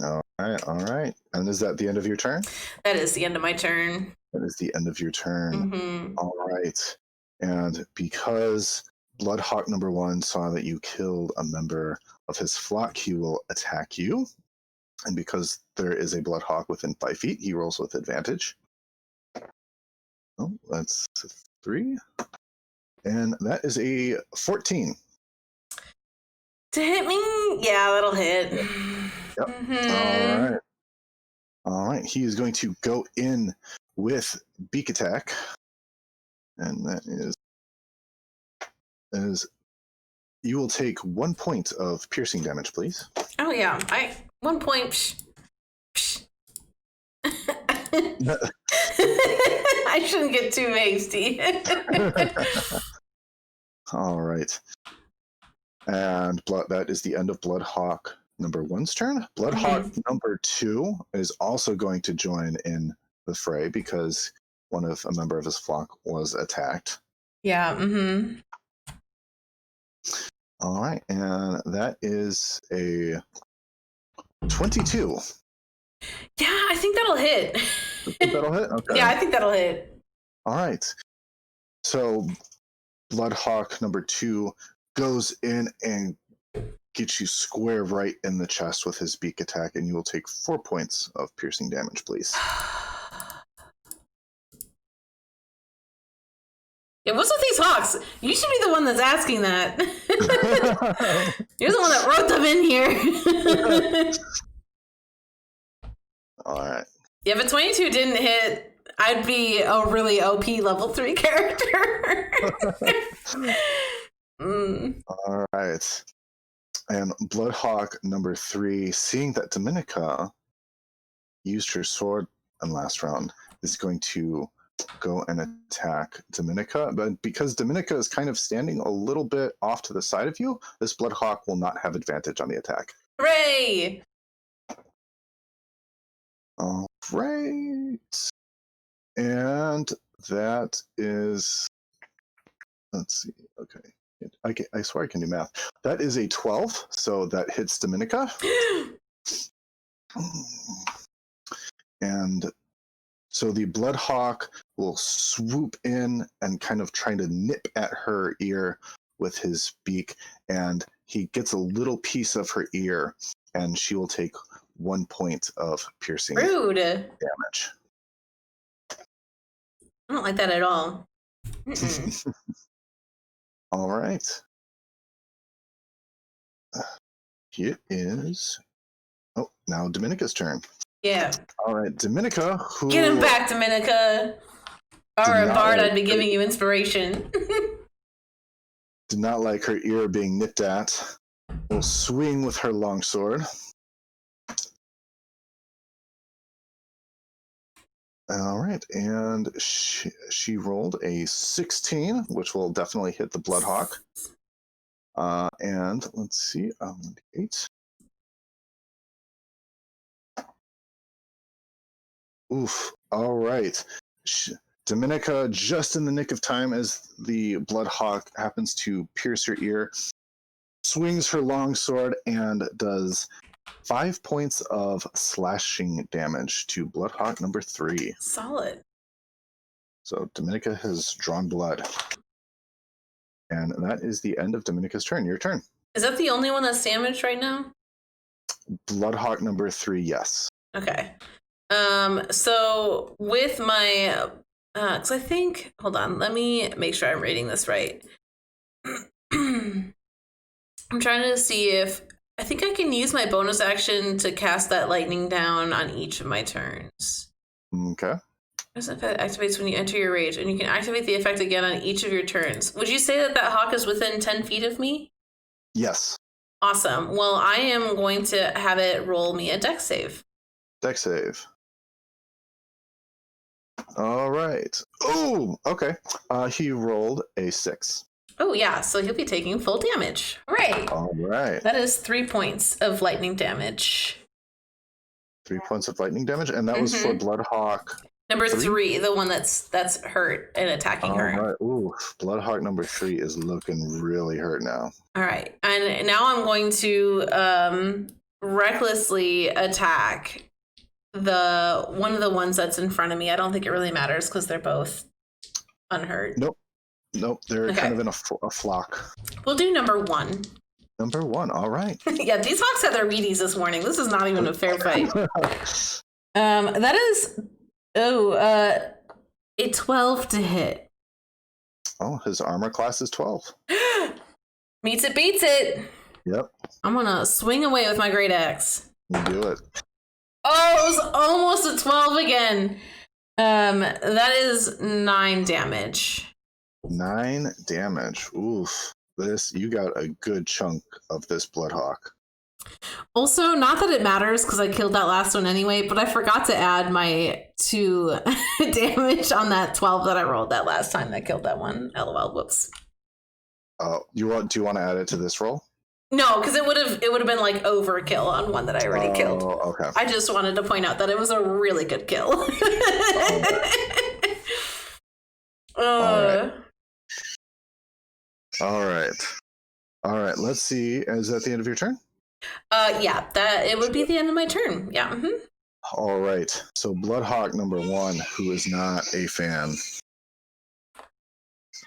All right. And is that the end of your turn? That is the end of my turn. That is the end of your turn. Mm-hmm. All right. And because Bloodhawk number 1 saw that you killed a member of his flock, he will attack you. And because there is a Bloodhawk within 5 feet, he rolls with advantage. Oh, that's 3. And that is a 14. To hit me? Yeah, that'll hit. Yep. Mm-hmm. All right. He is going to go in with beak attack, and that is you will take 1 point of piercing damage, please. Oh yeah, 1 point. Psh, psh. I shouldn't get too hasty. All right. And that is the end of Bloodhawk number 1's turn. Bloodhawk number 2 is also going to join in the fray because a member of his flock was attacked. Yeah. All right, and that is a 22. Yeah, I think that'll hit. That'll hit? Okay. Yeah, I think that'll hit. All right. So Bloodhawk number 2 goes in and gets you square right in the chest with his beak attack, and you will take 4 points of piercing damage, please. Yeah, what's with these hawks? You should be the one that's asking that. You're the one that wrote them in here. All right. Yeah, if a 22 didn't hit, I'd be a really OP level 3 character. All right. And Bloodhawk number 3, seeing that Dominica used her sword in last round, is going to go and attack Dominica. But because Dominica is kind of standing a little bit off to the side of you, this Bloodhawk will not have advantage on the attack. Hooray! All right. And that is, let's see, okay. I swear I can do math. That is a 12, so that hits Dominica. And so the Bloodhawk will swoop in and kind of try to nip at her ear with his beak, and he gets a little piece of her ear, and she will take 1 point of piercing damage. I don't like that at all. All right. It is... Oh, now Dominica's turn. Yeah. All right, Dominica, who... Get him back, Dominica! Or a bard, I'd be giving you inspiration. Did not like her ear being nipped at. Will swing with her longsword. All right, and she rolled a 16, which will definitely hit the Bloodhawk. And let's see, 8. Oof, all right. Dominica, just in the nick of time as the Bloodhawk happens to pierce her ear, swings her longsword and does 5 points of slashing damage to Bloodhawk number 3. Solid. So Dominica has drawn blood. And that is the end of Dominica's turn. Your turn. Is that the only one that's damaged right now? Bloodhawk number 3, yes. Okay. So with my, cause I think, hold on, let me make sure I'm reading this right. I'm trying to see if, I think I can use my bonus action to cast that lightning down on each of my turns. Okay. This effect activates when you enter your rage, and you can activate the effect again on each of your turns. Would you say that that hawk is within 10 feet of me? Yes. Awesome. Well, I am going to have it roll me a dex save. Dex save. All right. Oh, okay. He rolled a 6. Oh, yeah. So he'll be taking full damage. Hooray. All right. That is 3 points of lightning damage. 3 points of lightning damage, and that was for Bloodhawk. Number 3, the one that's hurt and attacking her. All right. Ooh, Bloodhawk number 3 is looking really hurt now. All right. And now I'm going to recklessly attack the one of the ones that's in front of me. I don't think it really matters because they're both unhurt. Nope. They're kind of in a flock. We'll do number 1. Number 1. All right. Yeah, these hawks had their Wheaties this morning. This is not even a fair fight. That is a 12 to hit. Oh, his armor class is 12. Meets it, beats it. Yep. I'm gonna swing away with my great axe. You do it. Oh, it was almost a 12 again. That is 9 damage. 9 damage. Oof. You got a good chunk of this Bloodhawk. Also, not that it matters because I killed that last one anyway, but I forgot to add my 2 damage on that 12 that I rolled that last time that killed that one. LOL, whoops. Do you want to add it to this roll? No, because it would have been like overkill on one that I already killed. Okay. I just wanted to point out that it was a really good kill. All right. Let's see. Is that the end of your turn? Yeah, that it would be the end of my turn. Yeah. Mm-hmm. All right. So Bloodhawk number 1, who is not a fan.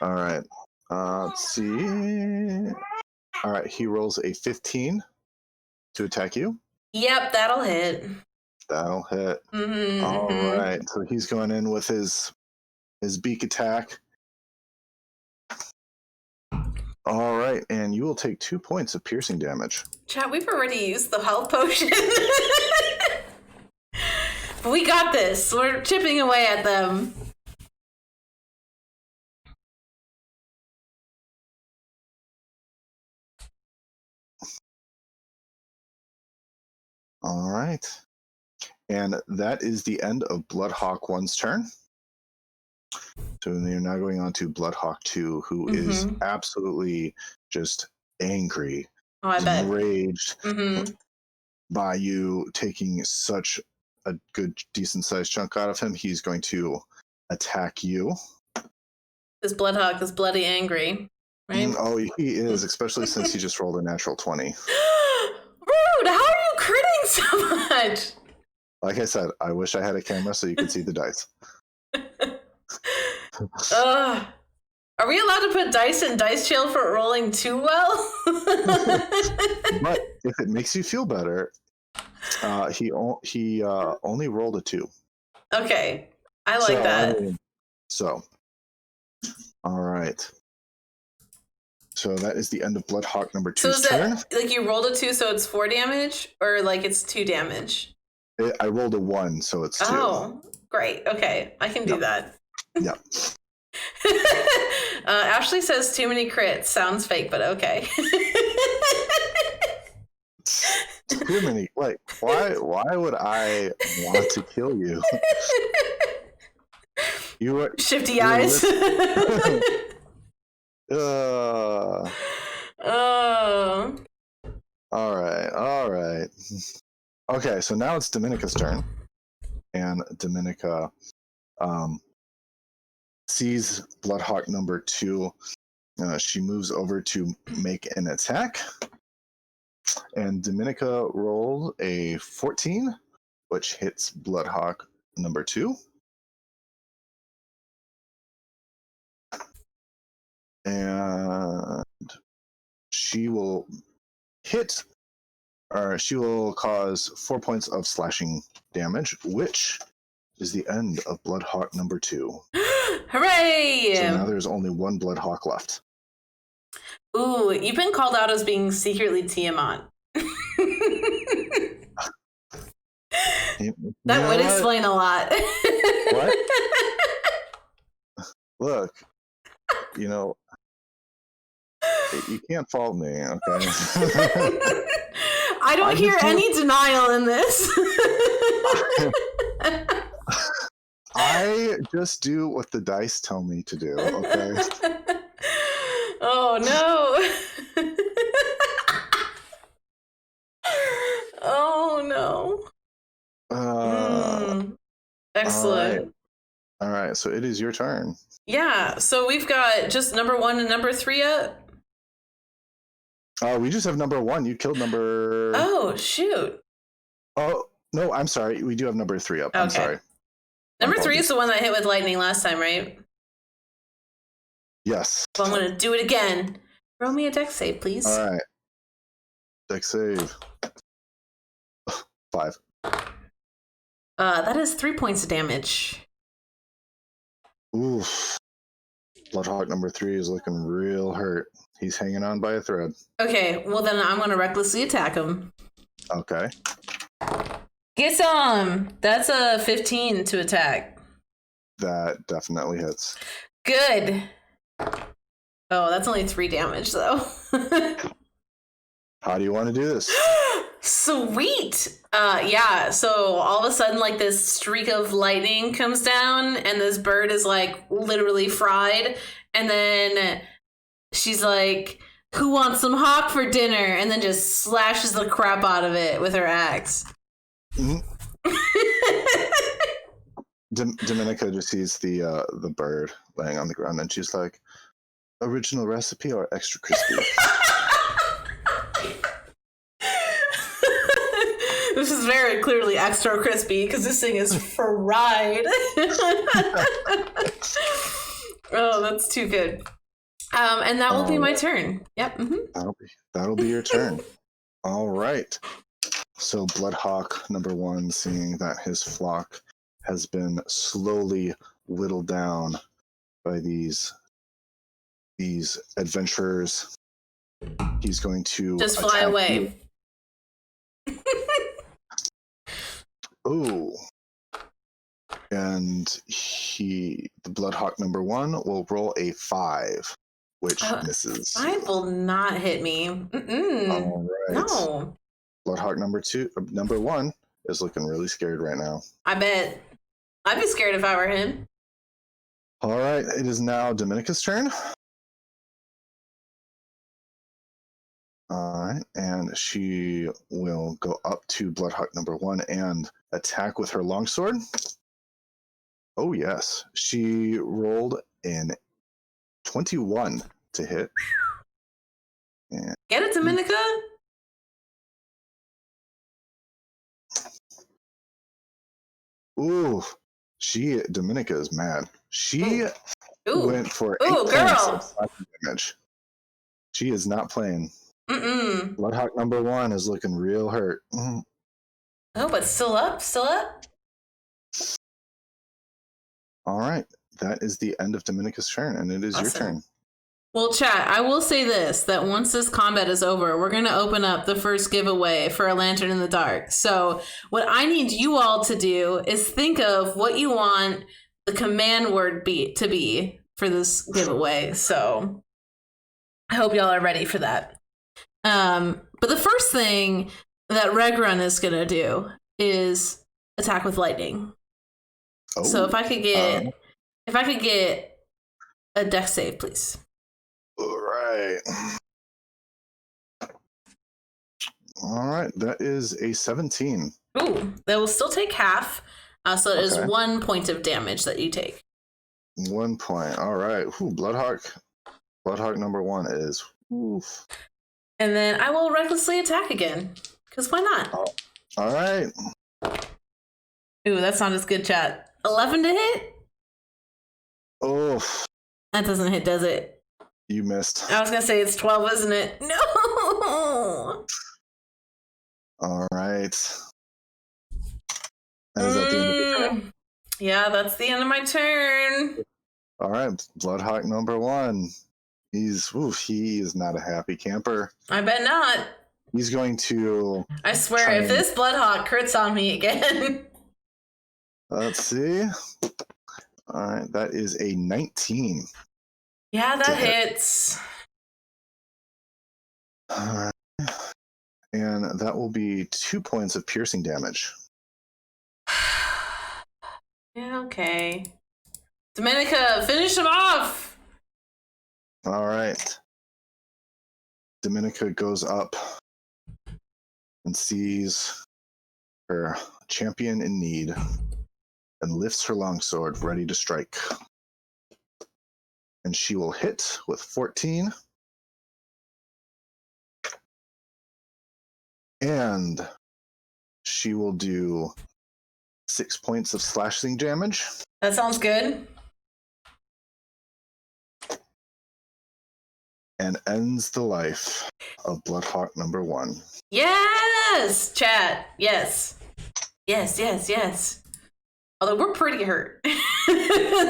All right. Let's see. All right. He rolls a 15 to attack you. Yep, that'll hit. That'll hit. Mm-hmm, All right. So he's going in with his beak attack. All right, and you will take 2 points of piercing damage. Chat, we've already used the health potion. But we got this. We're chipping away at them. All right. And that is the end of Bloodhawk 1's turn. So you're now going on to Bloodhawk 2, who is absolutely just angry, enraged by you taking such a good, decent-sized chunk out of him. He's going to attack you. This Bloodhawk is bloody angry, right? Oh, he is, especially since he just rolled a natural 20. Rude! How are you critting so much? Like I said, I wish I had a camera so you could see the dice. Are we allowed to put dice in dice jail for rolling too well? But if it makes you feel better, he only rolled a 2. Okay, I like that. All right. So that is the end of Bloodhawk number 2's so is turn. That, like you rolled a 2, so it's 4 damage, or like it's 2 damage? I rolled a 1, so it's 2. Oh, great. Okay, I can do that. Yep. Ashley says too many crits. Sounds fake, but okay. Too many. Like, why would I want to kill you? You were shifty eyes. All right. Okay, so now it's Dominica's turn, and Dominica sees Bloodhawk number 2. She moves over to make an attack, and Dominica rolled a 14, which hits Bloodhawk number 2. And she will she will cause 4 points of slashing damage, which is the end of Bloodhawk number 2. Hooray! So now there's only 1 Bloodhawk left. Ooh, you've been called out as being secretly Tiamat. That would explain a lot. What? Look, you can't fault me, okay? I don't hear any denial in this. I just do what the dice tell me to do, okay? Oh, no. Oh, no. Excellent. All right, so it is your turn. Yeah, so we've got just number 1 and number 3 up. We just have number 1. You killed number... Oh, shoot. Oh, no, I'm sorry. We do have number 3 up. Okay. I'm sorry. Number 3 is the one that hit with lightning last time, right? Yes. So I'm going to do it again. Roll me a dex save, please. All right. Dex save. 5. That is 3 points of damage. Oof. Bloodhawk number 3 is looking real hurt. He's hanging on by a thread. Okay, well then I'm going to recklessly attack him. Okay. Get some! That's a 15 to attack. That definitely hits. Good. Oh, that's only 3 damage, though. How do you want to do this? Sweet. Yeah. So all of a sudden, like this streak of lightning comes down, and this bird is like literally fried. And then she's like, "Who wants some hawk for dinner?" And then just slashes the crap out of it with her axe. Mm-hmm. Dominica just sees the bird laying on the ground, and she's like, "Original recipe or extra crispy?" This is very clearly extra crispy because this thing is fried. Oh, that's too good. And that will be my turn. Yep. Mm-hmm. That'll be your turn. All right. So Bloodhawk number 1, seeing that his flock has been slowly whittled down by these adventurers, he's going to just fly away. Oh. And the Bloodhawk number 1 will roll a 5, which misses. 5 will not hit me. All right. No. Bloodhawk number 1 is looking really scared right now. I bet. I'd be scared if I were him. All right. It is now Dominica's turn. All right. And she will go up to Bloodhawk number 1 and attack with her longsword. Oh, yes. She rolled in 21 to hit. And get it, Dominica? Ooh, Dominica is mad. She went for 8 points of slashing damage. She is not playing. Bloodhawk number 1 is looking real hurt. Oh, but still up? All right. That is the end of Dominica's turn, and it is your turn. Well, chat, I will say this, that once this combat is over, we're going to open up the first giveaway for a Lantern in the Dark. So what I need you all to do is think of what you want the command word to be for this giveaway. So I hope y'all are ready for that. But the first thing that Regrun is going to do is attack with lightning. Oh, so if I could get a dex save, please. All right, that is a 17. Ooh, that will still take half. So it is 1 point of damage that you take. 1 point. All right. Ooh, Bloodhawk number 1 is. Oof. And then I will recklessly attack again, because why not? Oh, all right. Ooh, that's not as good, chat. 11 to hit? Oh. That doesn't hit, does it? You missed. I was going to say it's 12, isn't it? No! All right. And is that the end of your turn? Yeah, that's the end of my turn. All right, Bloodhawk number 1. He is not a happy camper. I bet not. He's going to... I swear, if this Bloodhawk crits on me again... Let's see. All right, that is a 19. Yeah, that hits. All right. And that will be 2 points of piercing damage. Yeah, okay. Dominica, finish him off! All right. Dominica goes up and sees her champion in need and lifts her longsword ready to strike. And she will hit with 14. And she will do 6 points of slashing damage. That sounds good. And ends the life of Bloodhawk number 1. Yes, chat. Yes. Yes. Although we're pretty hurt.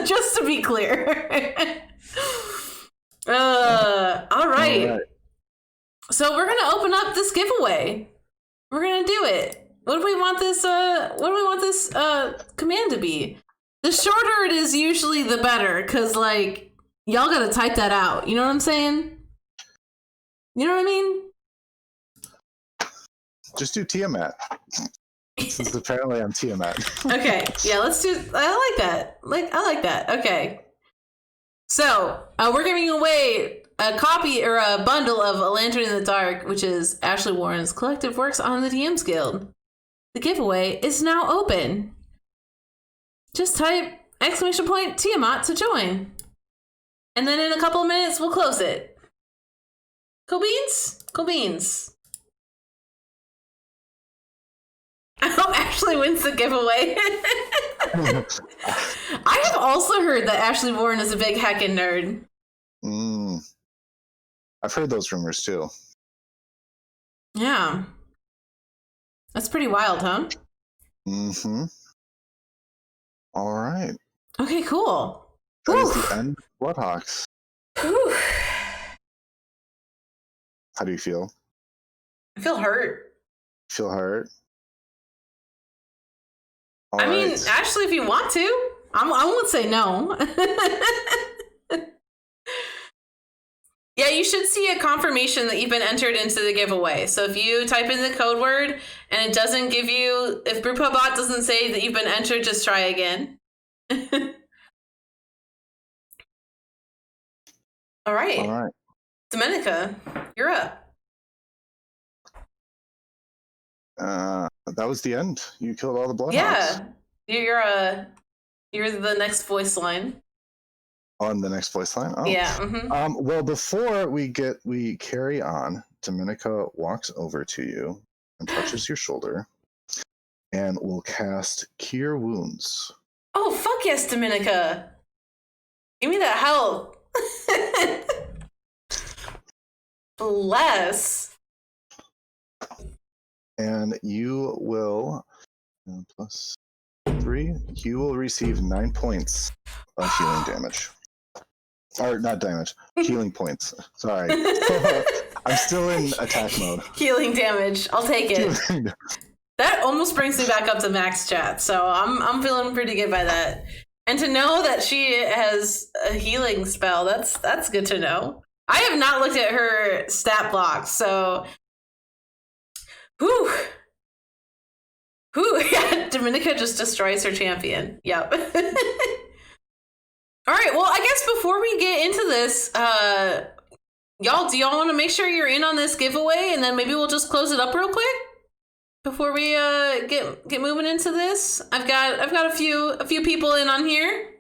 Just to be clear. All right. So we're gonna open up this giveaway. We're gonna do it. What do we want this command to be? The shorter it is, usually the better, because, like, y'all gotta type that out. You know what I'm saying? You know what I mean? Just do Tiamat. Since apparently I'm Tiamat. Okay, yeah, let's do. I like that. I like that. Okay. So we're giving away a copy or a bundle of A Lantern in the Dark, which is Ashley Warren's collective works on the DM's Guild. The giveaway is now open. Just type !Tiamat to join. And then in a couple of minutes, we'll close it. Cool beans? Cool beans. I hope Ashley wins the giveaway. I have also heard that Ashley Warren is a big hacking nerd. I've heard those rumors too. Yeah. That's pretty wild, huh? Mm-hmm. All right. Okay, cool. That is the end of Bloodhawks. Whew. How do you feel? I feel hurt. Feel hurt? All I mean, right. Ashley, if you want to, I won't say no. Yeah, you should see a confirmation that you've been entered into the giveaway. So if you type in the code word and it doesn't give you, if BrewPubBot doesn't say that you've been entered, just try again. All right. All right. Domenica, you're up. That was the end. You killed all the Bloodhawks. Yeah, you're the next voice line. On the next voice line? Oh. Yeah. Mm-hmm. Well, before we carry on, Domenica walks over to you and touches your shoulder and will cast Cure Wounds. Oh, fuck yes, Domenica. Give me that health. Bless. And you will, +3, you will receive 9 points of healing damage. Or not damage, healing points. Sorry. I'm still in attack mode. Healing damage. I'll take it. That almost brings me back up to max chat, so I'm feeling pretty good by that. And to know that she has a healing spell, that's good to know. I have not looked at her stat block, so whew. Yeah, Domenica just destroys her champion. Yep. All right, well, I guess before we get into this, do y'all want to make sure you're in on this giveaway, and then maybe we'll just close it up real quick before we get moving into this? I've got a few people in on here.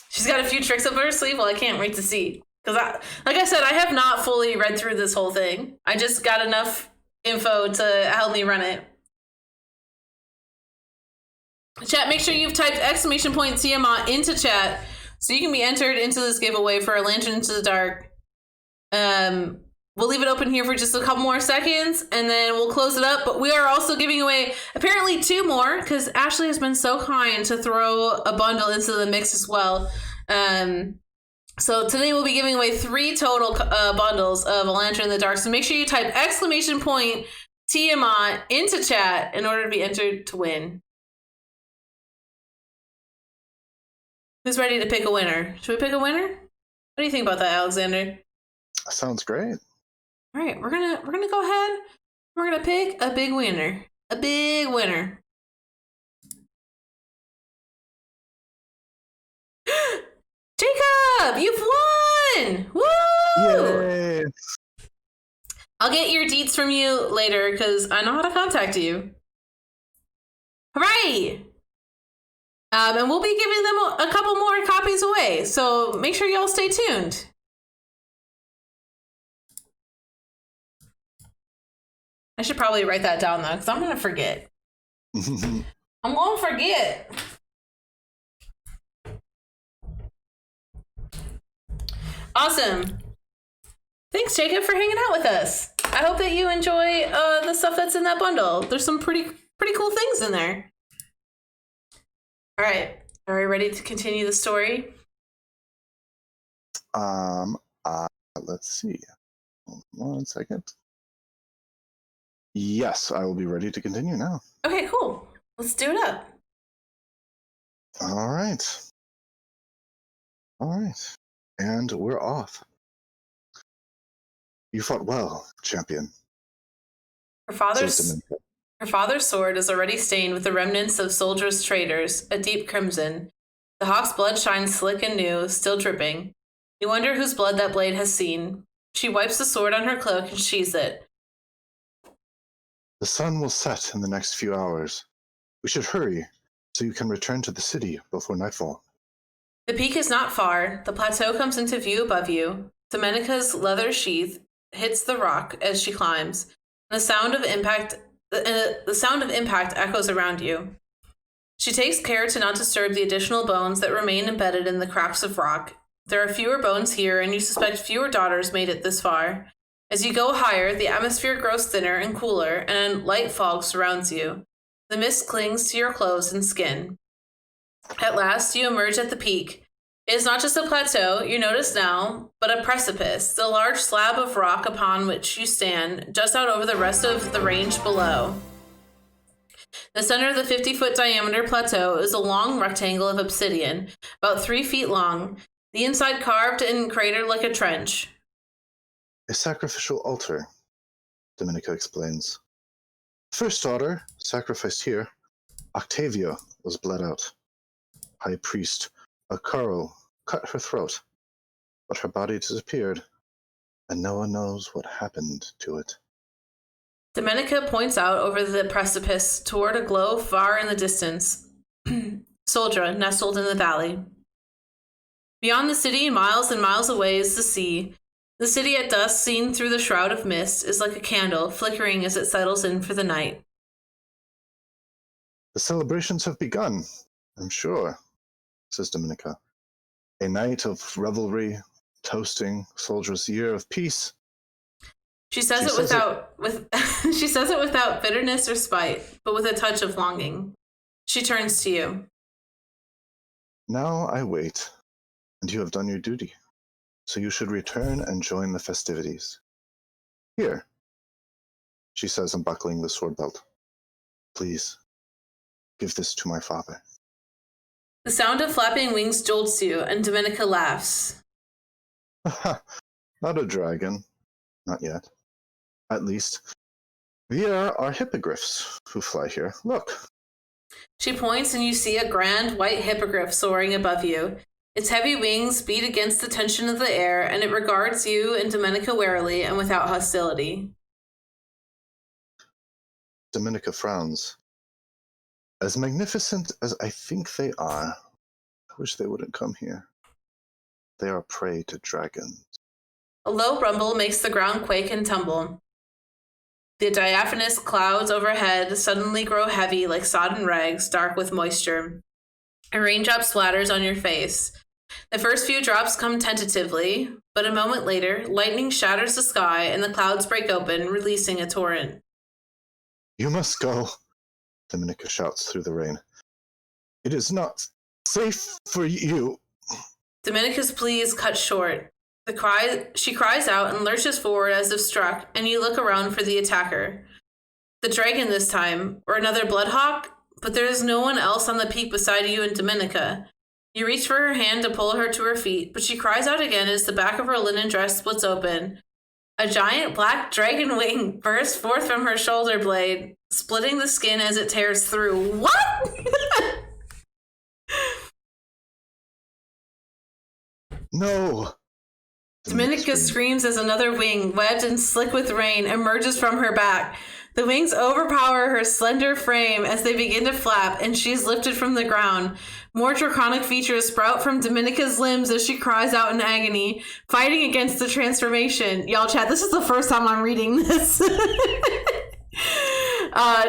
She's got a few tricks up her sleeve. Well, I can't wait to see, because like I said, I have not fully read through this whole thing. I just got enough info to help me run it. Chat, make sure you've typed !Tiamat into chat so you can be entered into this giveaway for A Lantern into the Dark. We'll leave it open here for just a couple more seconds and then we'll close it up. But we are also giving away apparently 2 more because Ashley has been so kind to throw a bundle into the mix as well. So today we'll be giving away 3 total bundles of A Lantern in the Dark. So make sure you type !Tiamat into chat in order to be entered to win. Who's ready to pick a winner? Should we pick a winner? What do you think about that, Alexander? Sounds great. All right, we're gonna go ahead. We're gonna pick a big winner. A big winner. Jacob, you've won! Woo! Yay! I'll get your deets from you later because I know how to contact you. Hooray! And we'll be giving them a couple more copies away, so make sure y'all stay tuned. I should probably write that down though, because I'm gonna forget. I'm gonna forget. Awesome. Thanks, Jacob, for hanging out with us. I hope that you enjoy the stuff that's in that bundle. There's some pretty cool things in there. All right, are we ready to continue the story? Let's see. 1 second. Yes, I will be ready to continue now. Okay, cool. Let's do it up. All right. All right. And we're off. You fought well, champion, Her says father's Dominica. her father's sword is already stained with the remnants of Soldra's traitors, a deep crimson. The hawk's blood shines slick and new, still dripping. You wonder whose blood that blade has seen. She wipes the sword on her cloak and sheathes it. The sun will set in the next few hours. We should hurry so you can return to the city before nightfall. The peak is not far. The plateau comes into view above you. Domenica's leather sheath hits the rock as she climbs. The sound of impact echoes around you. She takes care to not disturb the additional bones that remain embedded in the cracks of rock. There are fewer bones here, and you suspect fewer daughters made it this far. As you go higher, the atmosphere grows thinner and cooler, and a light fog surrounds you. The mist clings to your clothes and skin. At last, you emerge at the peak. It is not just a plateau, you notice now, but a precipice, the large slab of rock upon which you stand, just out over the rest of the range below. The center of the 50-foot diameter plateau is a long rectangle of obsidian, about 3 feet long, the inside carved and cratered like a trench. A sacrificial altar, Dominica explains. First daughter, sacrificed here, Octavia, was bled out. High priest Akaro cut her throat, but her body disappeared, and no one knows what happened to it. Domenica points out over the precipice toward a glow far in the distance. Soldra, nestled in the valley. Beyond the city, miles and miles away, is the sea. The city at dusk, seen through the shroud of mist, is like a candle, flickering as it settles in for the night. The celebrations have begun, I'm sure, says Dominica. A night of revelry, toasting Soldra's year of peace. She says it without bitterness or spite, but with a touch of longing. She turns to you. Now I wait, and you have done your duty, so you should return and join the festivities. Here, she says, unbuckling the sword belt. Please, give this to my father. The sound of flapping wings jolts you, and Dominica laughs. Not a dragon. Not yet. At least, there are hippogriffs who fly here. Look. She points, and you see a grand white hippogriff soaring above you. Its heavy wings beat against the tension of the air, and it regards you and Dominica warily and without hostility. Dominica frowns. As magnificent as I think they are, I wish they wouldn't come here. They are prey to dragons. A low rumble makes the ground quake and tumble. The diaphanous clouds overhead suddenly grow heavy like sodden rags, dark with moisture. A raindrop splatters on your face. The first few drops come tentatively, but a moment later, lightning shatters the sky and the clouds break open, releasing a torrent. You must go, Dominica shouts through the rain. It is not safe for you. Dominica's plea is cut short. She cries out and lurches forward as if struck, and you look around for the attacker. The dragon this time, or another bloodhawk, but there is no one else on the peak beside you and Dominica. You reach for her hand to pull her to her feet, but she cries out again as the back of her linen dress splits open. A giant black dragon wing bursts forth from her shoulder blade, splitting the skin as it tears through. What? No! Dominica screams as another wing, webbed and slick with rain, emerges from her back. The wings overpower her slender frame as they begin to flap, and she is lifted from the ground. More draconic features sprout from Dominica's limbs as she cries out in agony, fighting against the transformation. Y'all chat, this is the first time I'm reading this.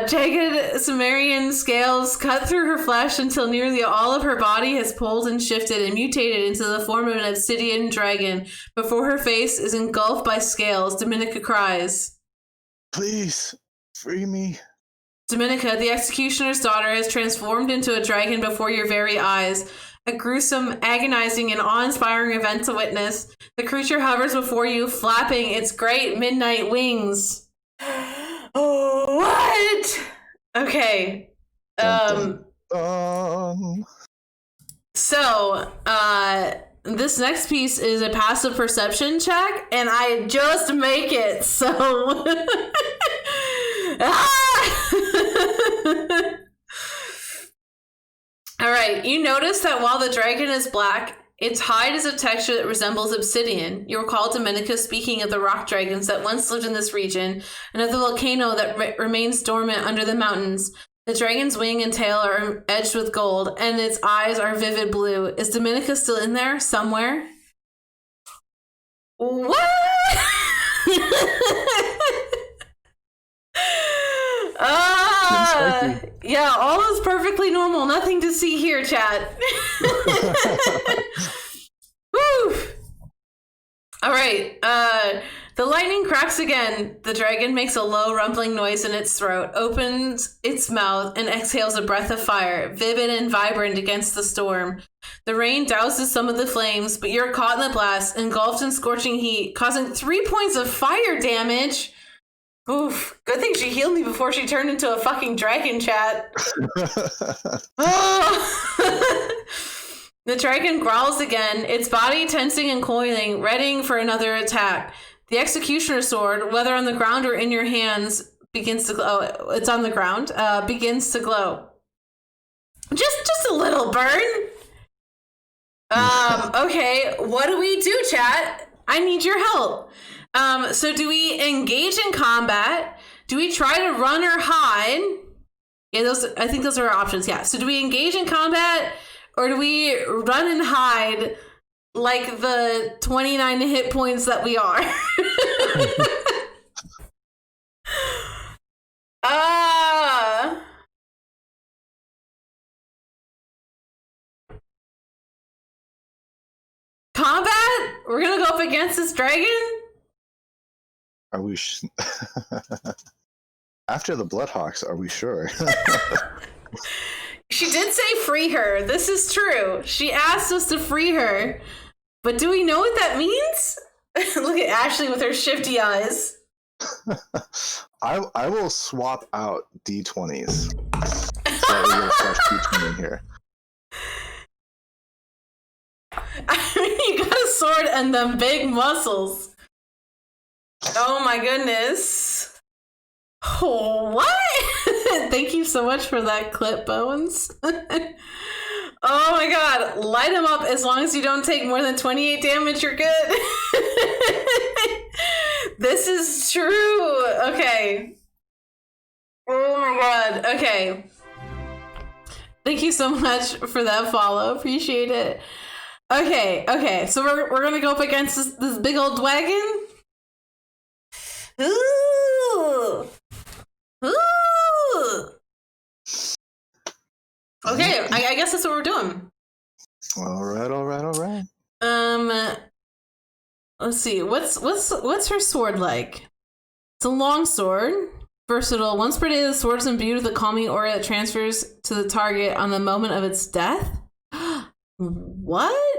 Jagged Sumerian scales cut through her flesh until nearly all of her body has pulled and shifted and mutated into the form of an obsidian dragon. Before her face is engulfed by scales, Dominica cries. Please, free me. Dominica, the executioner's daughter, has transformed into a dragon before your very eyes. A gruesome, agonizing, and awe-inspiring event to witness. The creature hovers before you, flapping its great midnight wings. Oh, what? Okay. Dun, dun, dun. So, this next piece is a passive perception check, and I just make it, so... Alright, you notice that while the dragon is black, its hide is a texture that resembles obsidian. You recall Dominica speaking of the rock dragons that once lived in this region, and of the volcano that remains dormant under the mountains. The dragon's wing and tail are edged with gold, and its eyes are vivid blue. Is Dominica still in there somewhere? What? Yeah, all is perfectly normal. Nothing to see here, chat. Woo! All right. The lightning cracks again. The dragon makes a low rumbling noise in its throat, opens its mouth, and exhales a breath of fire, vivid and vibrant against the storm. The rain douses some of the flames, but you're caught in the blast, engulfed in scorching heat, causing 3 points of fire damage. Oof. Good thing she healed me before she turned into a fucking dragon, chat. Oh. The dragon growls again, its body tensing and coiling, readying for another attack. The executioner sword, whether on the ground or in your hands, begins to glow. Oh, it's on the ground. Begins to glow. Just a little burn. Okay, what do we do, chat? I need your help. So do we engage in combat? Do we try to run or hide? Yeah, I think those are our options. Yeah. So do we engage in combat, or do we run and hide like the 29 hit points that we are? Combat? We're gonna go up against this dragon? Are we after the Bloodhawks, are we sure? She did say free her. This is true. She asked us to free her. But do we know what that means? Look at Ashley with her shifty eyes. I will swap out D20s. So we get a fresh D20 in here. I mean, you got a sword and them big muscles. Oh my goodness. Oh, what? Thank you so much for that clip, Bones. Oh my god. Light them up. As long as you don't take more than 28 damage, you're good. This is true. Okay. Oh my god. Okay. Thank you so much for that follow. Appreciate it. Okay. So we're gonna go up against this big old dragon. Ooh. Okay, I guess that's what we're doing. All right. Let's see. What's her sword like? It's a long sword. Versatile. Once per day, the sword is imbued with a calming aura that transfers to the target on the moment of its death. What?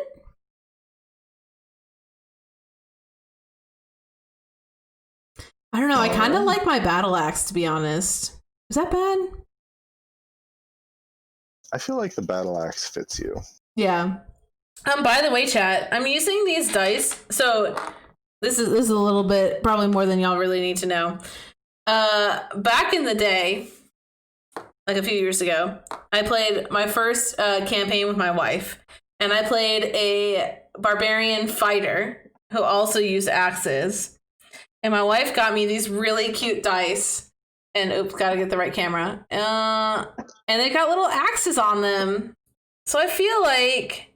I don't know. I kind of like my battle axe, to be honest. Is that bad? I feel like the battle axe fits you. Yeah. By the way, chat, I'm using these dice. So this is a little bit, probably more than y'all really need to know. Back in the day, like a few years ago, I played my first campaign with my wife, and I played a barbarian fighter who also used axes. And my wife got me these really cute dice. And oops, gotta get the right camera. And they got little axes on them. So I feel like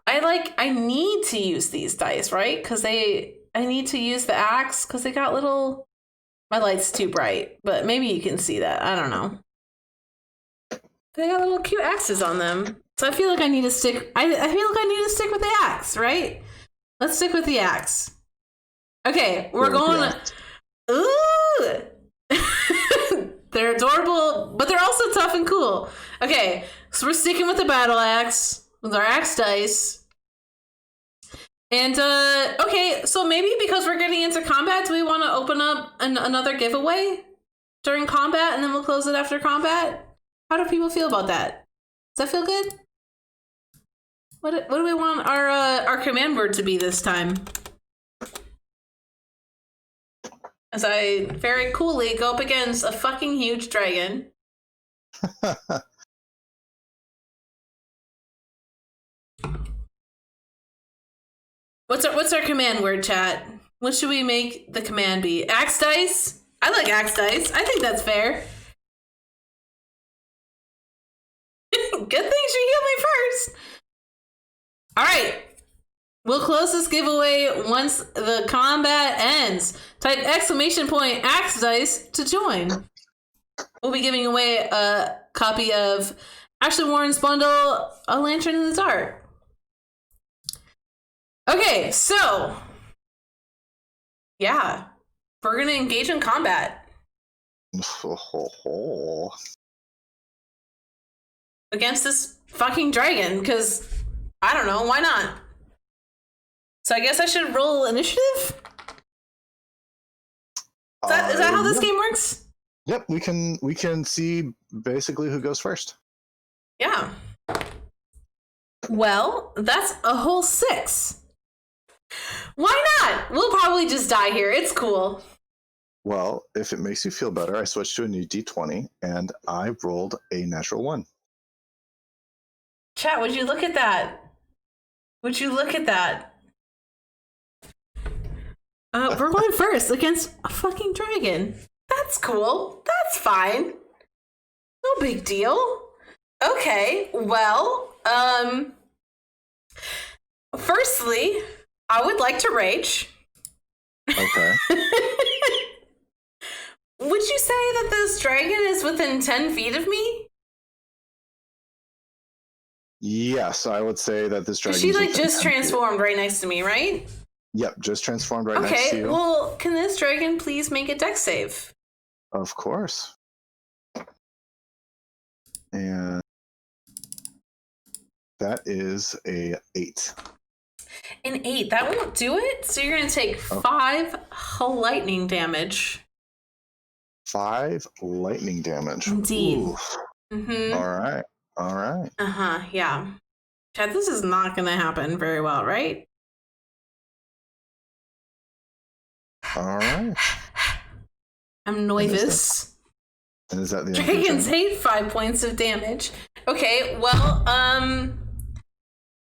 I need to use these dice, right? Because I need to use the axe because they got little. My light's too bright, but maybe you can see that. I don't know. They got little cute axes on them. So I feel like I need to stick. I feel like I need to stick with the axe, right? Let's stick with the axe. Okay, we're going. Ooh. They're adorable, but they're also tough and cool. Okay, so we're sticking with the battle axe, with our axe dice. And, okay, so maybe because we're getting into combat, do we want to open up another giveaway during combat, and then we'll close it after combat? How do people feel about that? Does that feel good? What do we want our command word to be this time? As I very coolly go up against a fucking huge dragon. What's our command word, chat? What should we make the command be? Axe dice? I like axe dice. I think that's fair. Good thing she healed me first. All right. We'll close this giveaway once the combat ends. Type !axe dice to join. We'll be giving away a copy of Ashley Warren's bundle, A Lantern in the Dark. Okay, so yeah, we're gonna engage in combat against this fucking dragon, because I don't know, why not? So I guess I should roll initiative? Is that how this game works? Yep, we can see basically who goes first. Yeah. Well, that's a whole 6. Why not? We'll probably just die here. It's cool. Well, if it makes you feel better, I switched to a new D20 and I rolled a natural 1. Chat, would you look at that? Would you look at that? We're going first against a fucking dragon. That's cool. That's fine. No big deal. Okay, well, firstly, I would like to rage. Okay. Would you say that this dragon is within 10 feet of me? Yes, I would say that this dragon. She just transformed right next to me, right? Yep, just transformed right next to you. Okay, well, can this dragon please make a dex save? Of course. And that is a 8. An 8, that won't do it. So you're gonna take 5 lightning damage. 5 lightning damage. Indeed. Mm-hmm. All right. Yeah. Chad, this is not gonna happen very well, right? All right. I'm nervous. And is that the dragons hate 5 points of damage? Okay, well,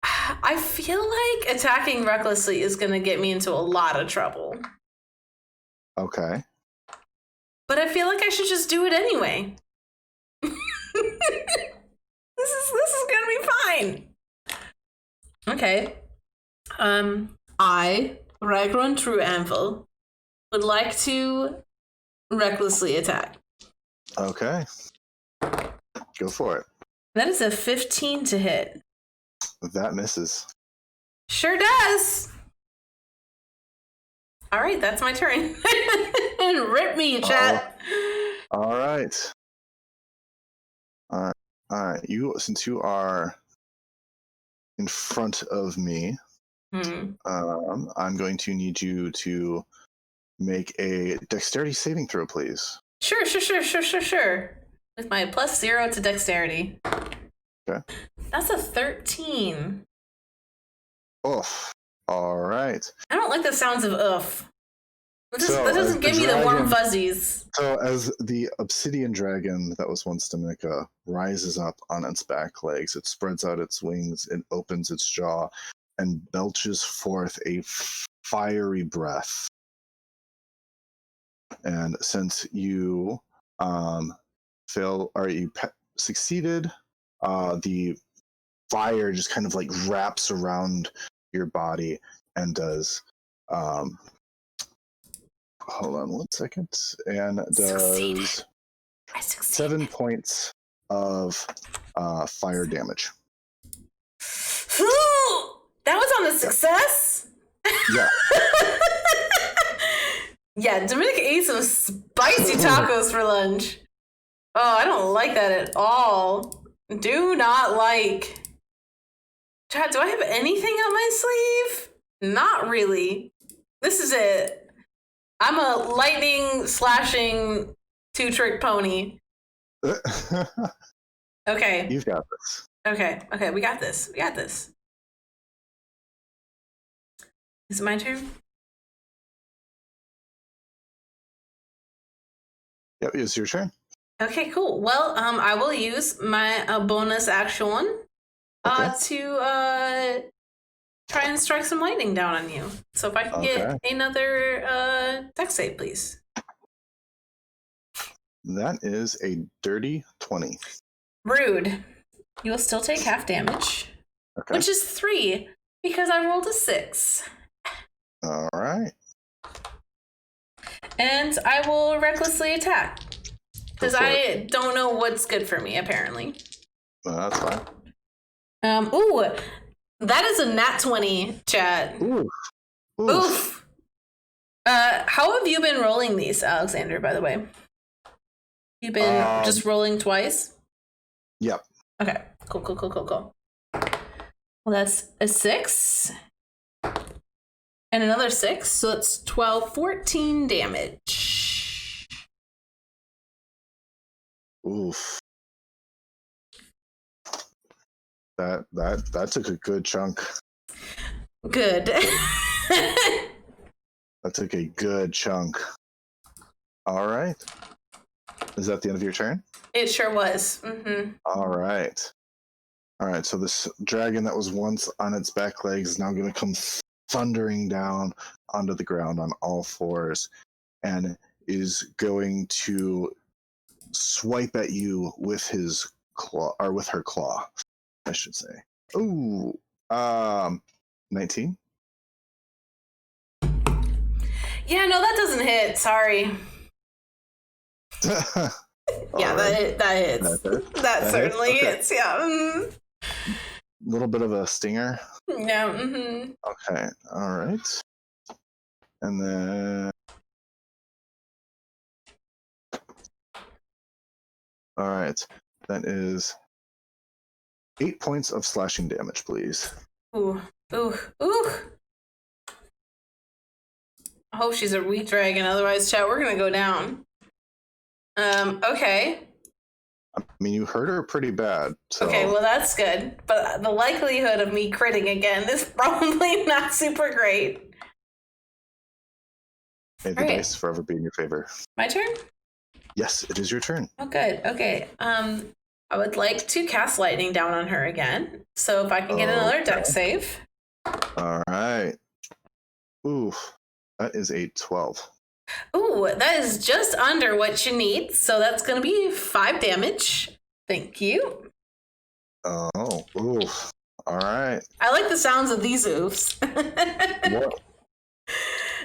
I feel like attacking recklessly is gonna get me into a lot of trouble. Okay. But I feel like I should just do it anyway. This is gonna be fine. Okay. I, Ragron True Anvil, would like to recklessly attack. Okay. Go for it. That is a 15 to hit. That misses. Sure does. All right, that's my turn. Rip me, chat. All right. All right. Since you are in front of me, I'm going to need you to make a dexterity saving throw, please. Sure. With my +0 to dexterity. Okay. That's a 13. Oof. All right. I don't like the sounds of oof. That doesn't give me the warm fuzzies. So as the obsidian dragon that was once Dominica rises up on its back legs, it spreads out its wings, it opens its jaw, and belches forth a fiery breath. And since you succeeded, the fire just kind of like wraps around your body and does hold on 1 second, and does 7 points of fire damage. That was on a success? Yeah. Yeah, Dominica ate some spicy tacos for lunch. Oh, I don't like that at all. Do not like. Chad, do I have anything up my sleeve? Not really. This is it. I'm a lightning slashing 2-trick pony. Okay. You've got this. Okay, we got this. Is it my turn? Yep, it's your turn. Okay, cool. Well, I will use my bonus action to try and strike some lightning down on you. So if I can get another dex save, please. That is a dirty 20. Rude. You will still take half damage, which is 3 because I rolled a 6. All right. And I will recklessly attack because I don't know what's good for me, apparently. That's fine. Ooh, that is a nat 20, chat. Oof. How have you been rolling these, Alexander, by the way? You've been just rolling twice? Yep. Okay, cool. Well, that's a 6. And another 6, so that's 12, 14 damage. Oof. That took a good chunk. Good. That took a good chunk. All right. Is that the end of your turn? It sure was. Mm-hmm. All right. So this dragon that was once on its back legs is now going to come thundering down onto the ground on all fours and is going to swipe at you with his claw, or with her claw, I should say. Ooh, 19. Yeah, no, that doesn't hit. Sorry. Yeah, right. that hits. That certainly hits. Yeah. A little bit of a stinger. Yeah. Mm-hmm. Okay. All right. And then. All right. That is 8 points of slashing damage, please. Ooh. I hope she's a wheat dragon. Otherwise, chat, we're gonna go down. Okay. I mean, you hurt her pretty bad. So. Okay, well, that's good. But the likelihood of me critting again is probably not super great. May the dice forever be in your favor. My turn? Yes, it is your turn. Oh, good. Okay. I would like to cast lightning down on her again. So if I can get another dex save. All right. Ooh, that is a 12. Ooh, that is just under what you need. So that's going to be 5 damage. Thank you. Oh, ooh. All right. I like the sounds of these oofs. What?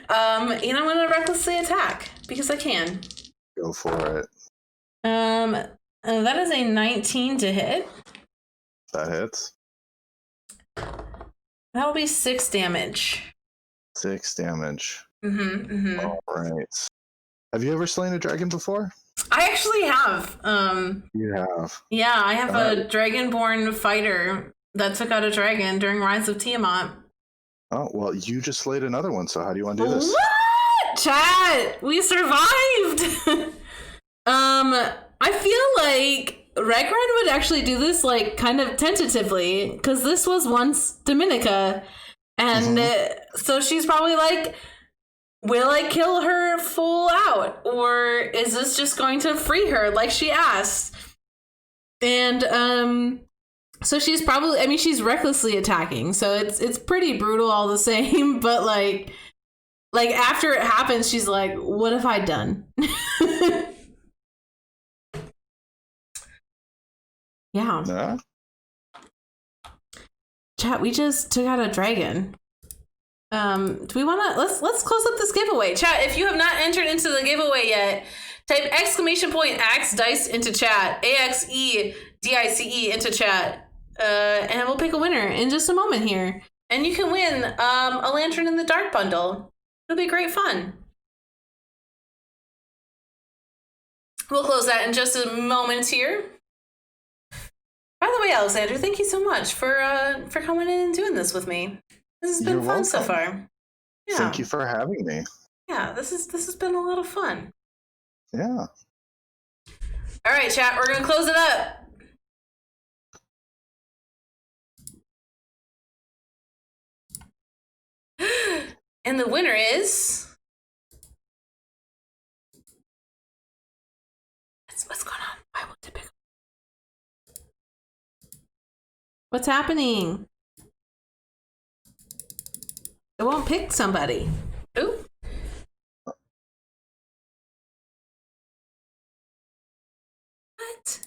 I'm going to recklessly attack because I can. Go for it. That is a 19 to hit. That hits. That will be 6 damage. 6 damage. Mm-hmm. All right. Have you ever slain a dragon before? I actually have. You have. Yeah, I have a dragonborn fighter that took out a dragon during Rise of Tiamat. Oh, well, you just slayed another one, so how do you want to do this? What? Chat, we survived! I feel like Ragran would actually do this, like, kind of tentatively, because this was once Dominica, and so she's probably like, will I kill her full out, or is this just going to free her, like she asked? And, so she's probably, I mean, she's recklessly attacking, so it's pretty brutal all the same, but, like after it happens, she's like, what have I done? Yeah. Chat, we just took out a dragon. Do we want to let's close up this giveaway? Chat, if you have not entered into the giveaway yet, type !axe dice into chat, AXEDICE into chat, and we'll pick a winner in just a moment here. And you can win a Lantern in the Dark bundle. It'll be great fun. We'll close that in just a moment here. By the way, Alexander, thank you so much for coming in and doing this with me. This has been fun so far. Yeah. Thank you for having me. Yeah, this has been a lot of fun. Yeah. All right, chat, we're gonna close it up. And the winner is... What's going on? Why won't it pick up? What's happening? It won't pick somebody. Ooh. What?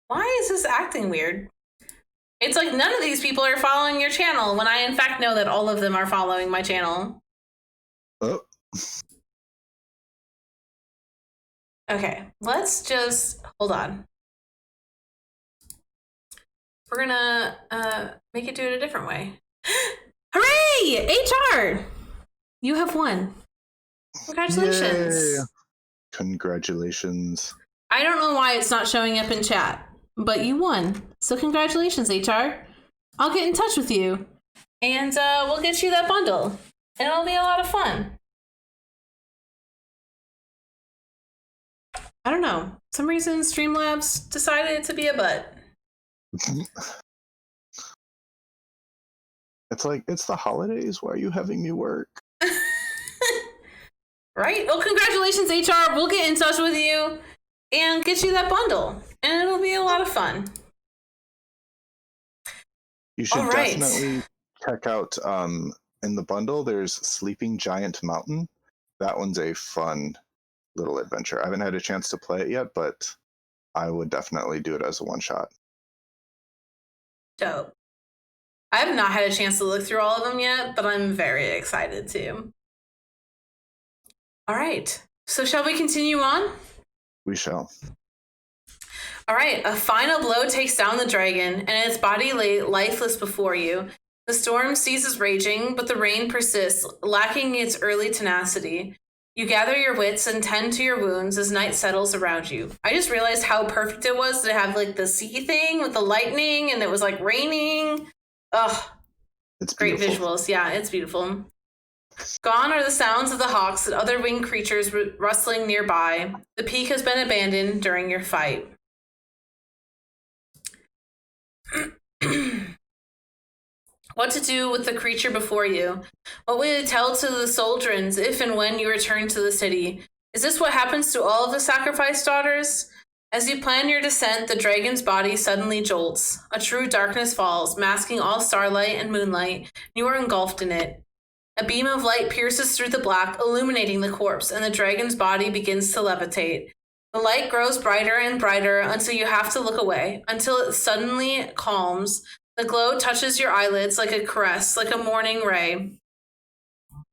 Why is this acting weird? It's like none of these people are following your channel when I in fact know that all of them are following my channel. Oh. Okay, let's just hold on. We're gonna make it do it a different way. Hooray! HR! You have won. Congratulations. Yay. Congratulations. I don't know why it's not showing up in chat, but you won. So congratulations, HR. I'll get in touch with you, and we'll get you that bundle, and it'll be a lot of fun. I don't know. For some reason, Streamlabs decided to be a butt. It's like, it's the holidays. Why are you having me work? Right? Well, congratulations, HR. We'll get in touch with you and get you that bundle, and it'll be a lot of fun. You should definitely check out, in the bundle, there's Sleeping Giant Mountain. That one's a fun little adventure. I haven't had a chance to play it yet, but I would definitely do it as a one-shot. Dope. I have not had a chance to look through all of them yet, but I'm very excited to. All right. So shall we continue on? We shall. All right. A final blow takes down the dragon, and its body lay lifeless before you. The storm ceases raging, but the rain persists, lacking its early tenacity. You gather your wits and tend to your wounds as night settles around you. I just realized how perfect it was to have like the sea thing with the lightning, and it was like raining. Ugh. It's great beautiful. Visuals. Yeah, it's beautiful. Gone are the sounds of the hawks and other winged creatures rustling nearby. The peak has been abandoned during your fight. What to do with the creature before you? What will you tell to the Soldrans if and when you return to the city? Is this what happens to all of the sacrifice daughters? As you plan your descent, the dragon's body suddenly jolts. A true darkness falls, masking all starlight and moonlight. You are engulfed in it. A beam of light pierces through the black, illuminating the corpse, and the dragon's body begins to levitate. The light grows brighter and brighter until you have to look away, until it suddenly calms. The glow touches your eyelids like a caress, like a morning ray.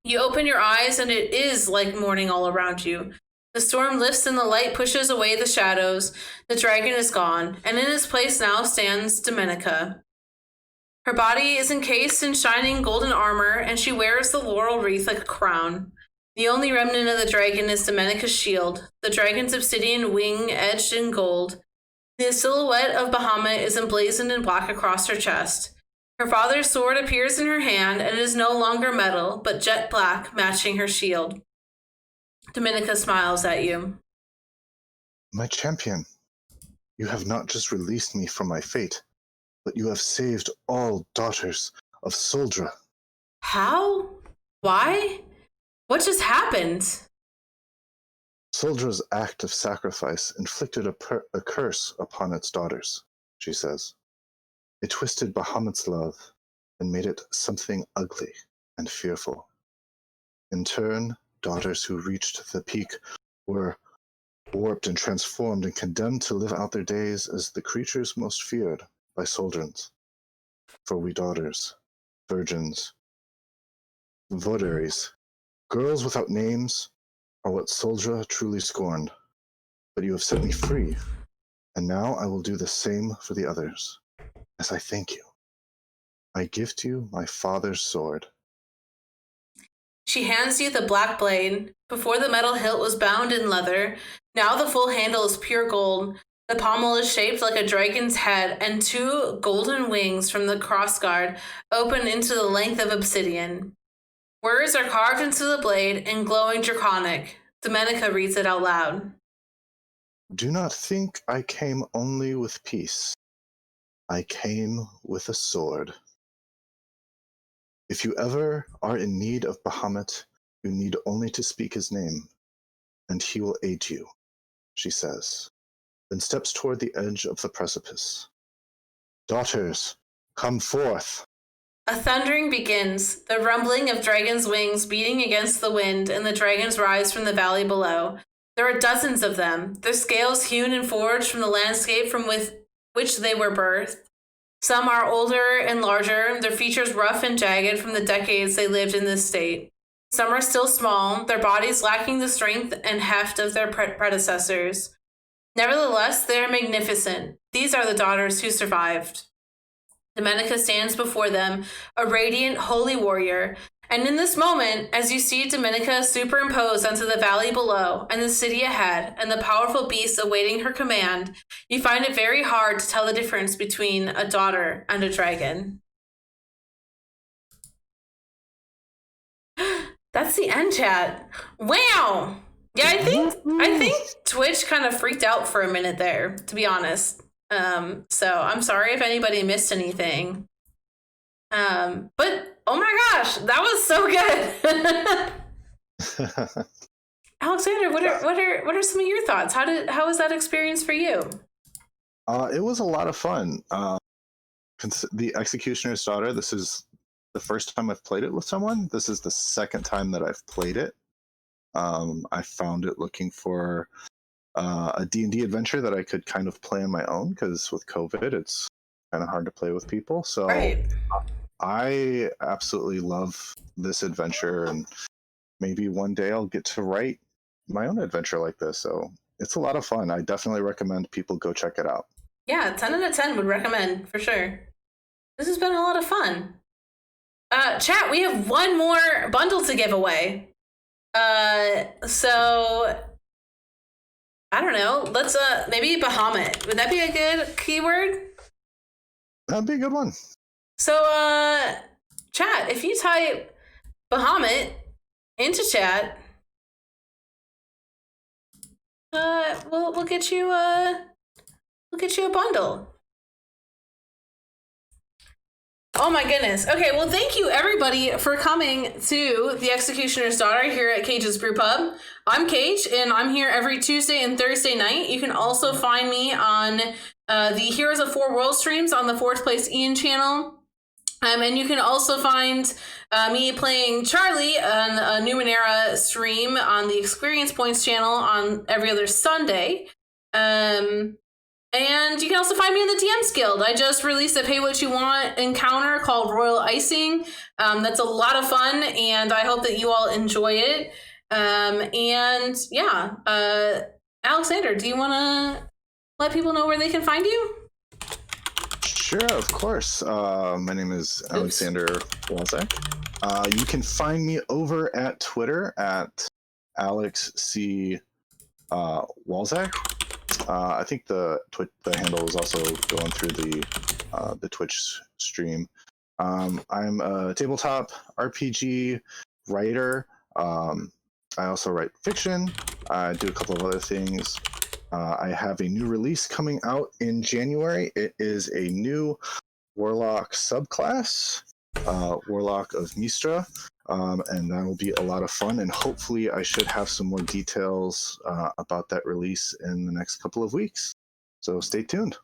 You open your eyes, and it is like morning all around you. The storm lifts and the light pushes away the shadows. The dragon is gone, and in its place now stands Domenica. Her body is encased in shining golden armor, and she wears the laurel wreath like a crown. The only remnant of the dragon is Domenica's shield, the dragon's obsidian wing edged in gold. The silhouette of Bahamut is emblazoned in black across her chest. Her father's sword appears in her hand, and it is no longer metal, but jet black, matching her shield. Domenica smiles at you. My champion, you have not just released me from my fate, but you have saved all daughters of Soldra. How? Why? What just happened? Soldra's act of sacrifice inflicted a curse upon its daughters, she says. It twisted Bahamut's love and made it something ugly and fearful. In turn, daughters who reached the peak were warped and transformed and condemned to live out their days as the creatures most feared by Soldrans. For we daughters, virgins, votaries, girls without names, are what Soldra truly scorned. But you have set me free, and now I will do the same for the others. As I thank you, I gift you my father's sword. She hands you the black blade. Before the metal hilt was bound in leather. Now the full handle is pure gold. The pommel is shaped like a dragon's head, and two golden wings from the crossguard open into the length of obsidian. Words are carved into the blade and glowing draconic. Domenica reads it out loud. Do not think I came only with peace. I came with a sword. If you ever are in need of Bahamut, you need only to speak his name, and he will aid you, she says, then steps toward the edge of the precipice. Daughters, come forth. A thundering begins, the rumbling of dragons' wings beating against the wind, and the dragons rise from the valley below. There are dozens of them, their scales hewn and forged from the landscape from which they were birthed. Some are older and larger, their features rough and jagged from the decades they lived in this state. Some are still small, their bodies lacking the strength and heft of their predecessors. Nevertheless, they are magnificent. These are the daughters who survived. Domenica stands before them, a radiant, holy warrior. And in this moment, as you see Domenica superimposed onto the valley below and the city ahead and the powerful beasts awaiting her command, you find it very hard to tell the difference between a daughter and a dragon. That's the end, chat. Wow. Yeah, I think Twitch kind of freaked out for a minute there, to be honest. So I'm sorry if anybody missed anything. But oh my gosh, that was so good. Alexander, what are some of your thoughts? How was that experience for you? It was a lot of fun. The Executioner's Daughter, this is the first time I've played it with someone. This is the second time that I've played it. I found it looking for a D&D adventure that I could kind of play on my own, because with COVID, it's kind of hard to play with people. So Right. I absolutely love this adventure, and maybe one day I'll get to write my own adventure like this. So it's a lot of fun. I definitely recommend people go check it out. Yeah, 10 out of 10 would recommend, for sure. This has been a lot of fun. Chat, we have one more bundle to give away. So I don't know. Let's maybe Bahamut. Would that be a good keyword? That'd be a good one. So chat, if you type Bahamut into chat, we'll get you a bundle. Oh my goodness. Okay, well, thank you everybody for coming to the Executioner's Daughter here at Cage's Brew Pub. I'm Kage, and I'm here every Tuesday and Thursday night. You can also find me on the Heroes of Four Worlds streams on the Fourth Place Ian channel. And you can also find me playing Charlie on a Numenera stream on the Experience Points channel on every other Sunday. And you can also find me in the DMs Guild. I just released a Pay What You Want encounter called Royal Icing. That's a lot of fun, and I hope that you all enjoy it. And yeah, Alexander, do you want to let people know where they can find you? Sure, of course. My name is Alexander Walczak. You can find me over at Twitter at Alex C. Walczak. I think the handle is also going through the Twitch stream. I'm a tabletop RPG writer. I also write fiction. I do a couple of other things. I have a new release coming out in January. It is a new Warlock subclass, Warlock of Mistra, and that will be a lot of fun. And hopefully I should have some more details about that release in the next couple of weeks. So stay tuned.